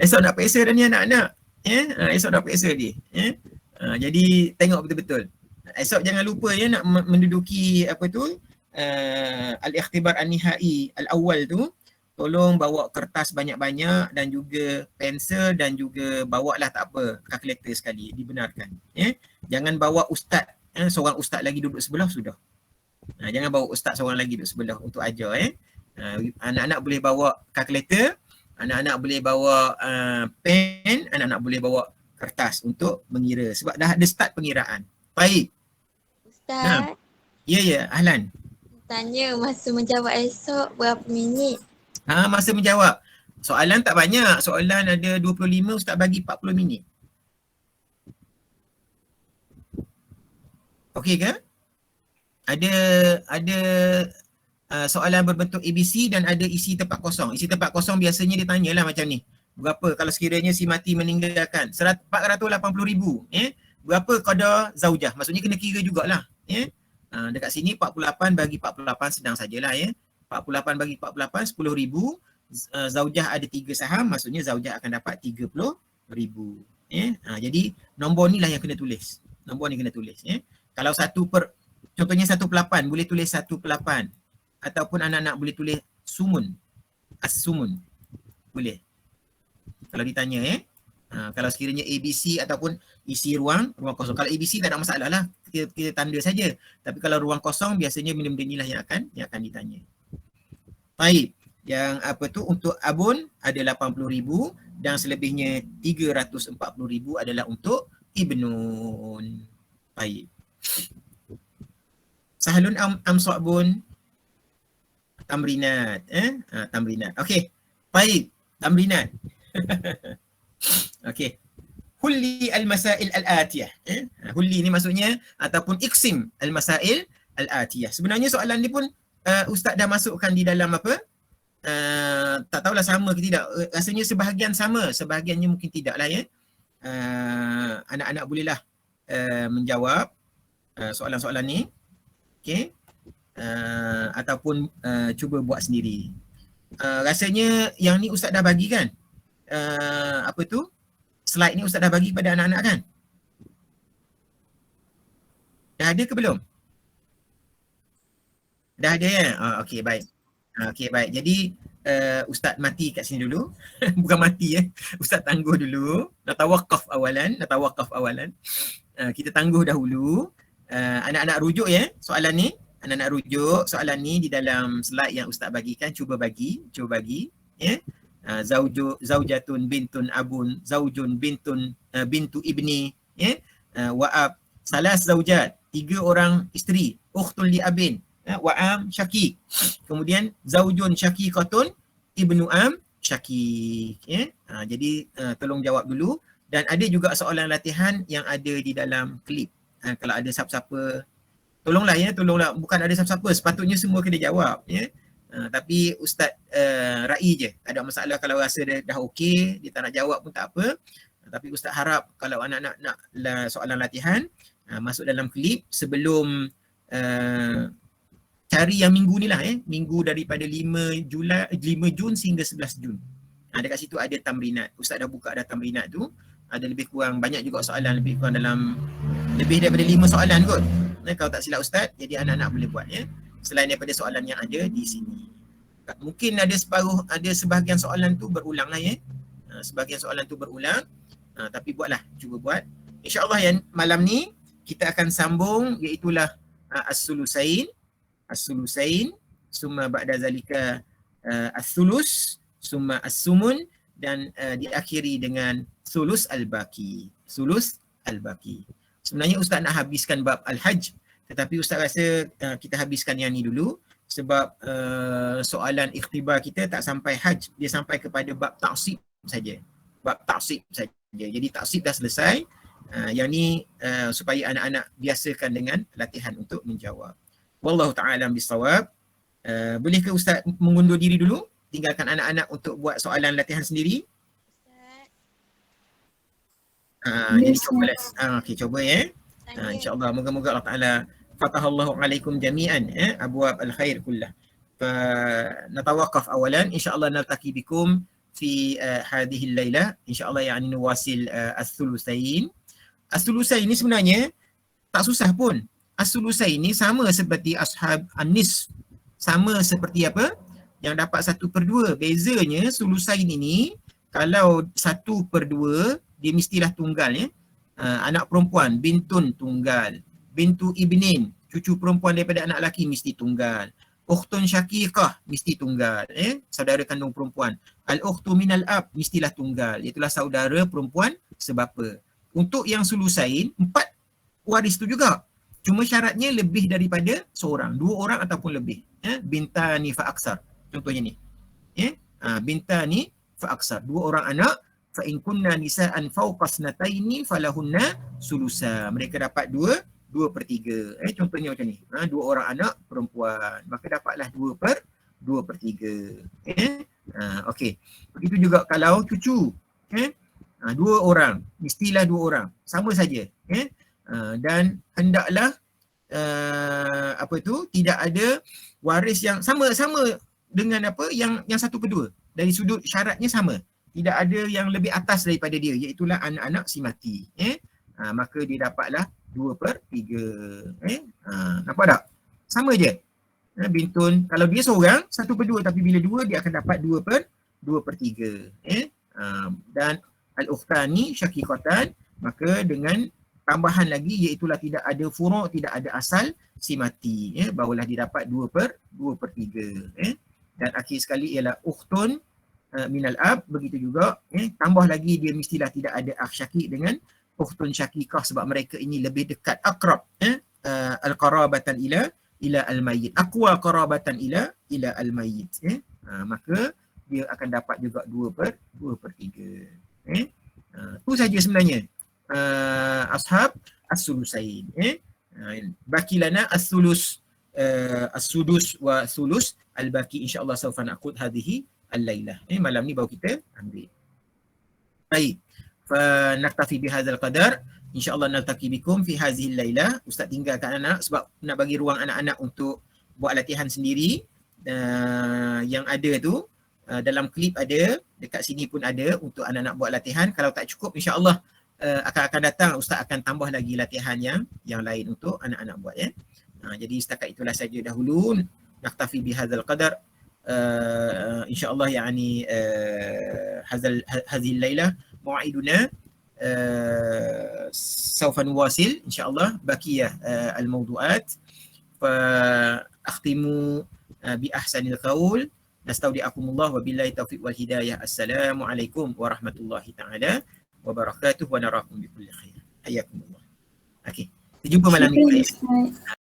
Esok nak periksa dah ni anak-anak. Esok nak periksa dia. Jadi tengok betul-betul. Esok jangan lupa nak menduduki apa tu al-ikhtibar an-nihai al-awwal tu. Tolong bawa kertas banyak-banyak dan juga pensel dan juga bawalah tak apa kalkulator sekali, dibenarkan. Jangan bawa ustaz, seorang ustaz lagi duduk sebelah sudah. Jangan bawa ustaz seorang lagi duduk sebelah untuk ajar. Anak-anak boleh bawa kalkulator, anak-anak boleh bawa pen, anak-anak boleh bawa kertas untuk mengira sebab dah ada start pengiraan. Baik. Ustaz, Ya, Ahlan. tanya masa menjawab esok berapa minit? Masa menjawab. Soalan tak banyak. Soalan ada 25, ustaz bagi 40 minit. Okey ke? Ada soalan berbentuk ABC dan ada isi tempat kosong. Isi tempat kosong biasanya dia tanyalah macam ni. Berapa kalau sekiranya si mati meninggalkan? 480,000. Berapa qada zaujah? Maksudnya kena kira jugalah. Dekat sini 48 bagi 48 sedang sajalah 48 bagi 48 10,000. Zaujah ada 3 saham, maksudnya zaujah akan dapat 30,000. Jadi nombor ni lah yang kena tulis. Nombor ni kena tulis. Kalau contohnya 1/8 boleh tulis 1/8 ataupun anak-anak boleh tulis sumun. As-sumun. Boleh. Kalau ditanya kalau sekiranya ABC ataupun isi ruang kosong. Kalau ABC tak ada masalah lah. Kita tanda saja. Tapi kalau ruang kosong biasanya benda-benda inilah yang akan ditanya. Baik. Yang apa tu untuk abun ada 80,000 dan selebihnya 340,000 adalah untuk ibnun. Baik. Sahlun am sa'bun? Tamrinat. Tamrinat. Okey. Baik. Tamrinat. Okey. Hulli al-masail al-atiyah. Hulli ni maksudnya ataupun iksim al-masail al-atiyah. Sebenarnya soalan ni pun ustaz dah masukkan di dalam apa? Tak tahulah sama ke tidak. Rasanya sebahagian sama, sebahagiannya mungkin tidaklah anak-anak bolehlah menjawab soalan-soalan ni. Okey. Ataupun cuba buat sendiri. Rasanya yang ni ustaz dah bagi kan? apa tu, slide ni Ustaz dah bagi kepada anak-anak kan? Dah ada ke belum? Dah ada ya? Okey, baik. Okey, baik. Jadi Ustaz mati kat sini dulu. Bukan mati Ustaz tangguh dulu. Natawakaf awalan. Kita tangguh dahulu. Anak-anak rujuk soalan ni. Anak-anak rujuk soalan ni di dalam slide yang Ustaz bagikan. Cuba bagi. Zaujatun bintun abun, zaujun bintun bintu ibni, wa'ab, salas zaujat, 3 orang isteri, ukhtun li abin, wa'am syakik. Kemudian zaujun syakikatun ibnu am syakik. Jadi tolong jawab dulu. Dan ada juga soalan latihan yang ada di dalam klip. Kalau ada siapa-siapa, tolonglah bukan ada siapa-siapa, sepatutnya semua kena jawab tapi Ustaz ra'i je. Ada masalah kalau rasa dia dah okey, dia tak nak jawab pun tak apa. Tapi Ustaz harap kalau anak-anak nak soalan latihan masuk dalam klip sebelum cari yang minggu ni lah minggu daripada 5 Jun sehingga 11 Jun. Dekat situ ada tamrinat. Ustaz dah buka dah tamrinat tu. Ada lebih kurang banyak juga soalan, lebih kurang dalam lebih daripada 5 soalan kot. Kalau tak silap Ustaz, jadi anak-anak boleh buat selain daripada soalan yang ada di sini. Mungkin ada sebahagian soalan tu berulang lah sebahagian soalan tu berulang. Tapi buatlah, cuba buat. InsyaAllah malam ni kita akan sambung iaitulah as-sulusain, summa ba'da zalika as-sulus, summa as-sumun dan diakhiri dengan sulus al-baqi. Sebenarnya Ustaz nak habiskan bab al-hajj, tetapi Ustaz rasa kita habiskan yang ni dulu sebab soalan ikhtibar kita tak sampai hajj, dia sampai kepada bab ta'sib saja. Jadi ta'sib dah selesai. Yang ni supaya anak-anak biasakan dengan latihan untuk menjawab. Wallahu ta'ala bisawab. Boleh ke Ustaz mengundur diri dulu? Tinggalkan anak-anak untuk buat soalan latihan sendiri. Jadi coba coba InsyaAllah moga-moga Allah Ta'ala fatahallahu alaikum jami'an abwab al-khair kullah. Natawaqaf awalan, insyaAllah naltaqi bikum fi hadhihi al-lailah. InsyaAllah yani nuwasil as-sulusain. As-sulusain ni sebenarnya tak susah pun. As-sulusain ni sama seperti ashab an-nisf. Sama seperti apa? Yang dapat 1/2. Bezanya sulusain ini kalau 1/2 dia mestilah tunggal anak perempuan, bintun tunggal, bintu ibnin, cucu perempuan daripada anak lelaki mesti tunggal, ukhtun syakikah mesti tunggal, saudara kandung perempuan, al-ukhtu minal ab mestilah tunggal, itulah saudara perempuan sebapa. Untuk yang sulusain 4 waris tu juga, cuma syaratnya lebih daripada seorang, 2 orang ataupun lebih, bintani fa aksar contohnya ni, bintani fa aksar, 2 orang anak. Fa in kunna nisaan fawqa snataini falahunna sulusa. Mereka dapat 2/3. Contohnya macam ni. 2 orang anak perempuan, maka dapatlah 2/3. Okey. Begitu juga kalau cucu. 2 orang, mestilah 2 orang. Sama saja. Dan hendaklah tidak ada waris yang sama dengan yang 1/2. Dari sudut syaratnya sama. Tidak ada yang lebih atas daripada dia, iaitulah anak-anak si mati. Maka dia dapatlah 2/3. Nampak tak? Sama je. Bintun, kalau dia seorang 1/2, tapi bila 2 dia akan dapat 2/3. Dan al-ukhtani syakikatan, maka dengan tambahan lagi iaitulah tidak ada furu', tidak ada asal si mati, barulah dia dapat 2/3. Dan akhir sekali ialah ukhtun minal ab, begitu juga tambah lagi dia mestilah tidak ada akh syakik dengan ukhtun syakikah sebab mereka ini lebih dekat, akrab al-qarabatan ila al-mayyit, aqwa qarabatan ila al-mayyit, maka dia akan dapat juga 2/3. Itu saja sebenarnya ashab as-sulusain. Baki lana as-sulus as-sudus wa sulus al-baqi, insyaallah saufa naqud hadhihi al-lailah. Malam ni baru kita ambil. Baik. Fa naktafi bihadzal qadar. InsyaAllah naltaqi bikum fi hadhihi al-lailah. Ustaz tinggalkan anak sebab nak bagi ruang anak-anak untuk buat latihan sendiri yang ada tu. dalam klip ada, dekat sini pun ada untuk anak-anak buat latihan. Kalau tak cukup, insya-Allah akan datang Ustaz akan tambah lagi latihan yang lain untuk anak-anak buat ya. Jadi setakat itulah saja dahulu. Naktafi bihadzal qadar. insya-Allah yani hadhihi al-lailah mau'iduna سوف نواصل إن شاء الله بقية الموضوعات فأختم بأحسن القول نستودعكم الله وبالله التوفيق والهداية السلام عليكم ورحمة الله تعالى وبركاته ونراكم بكل خير حياكم الله. Okey, kita jumpa malam ni. Ustaz.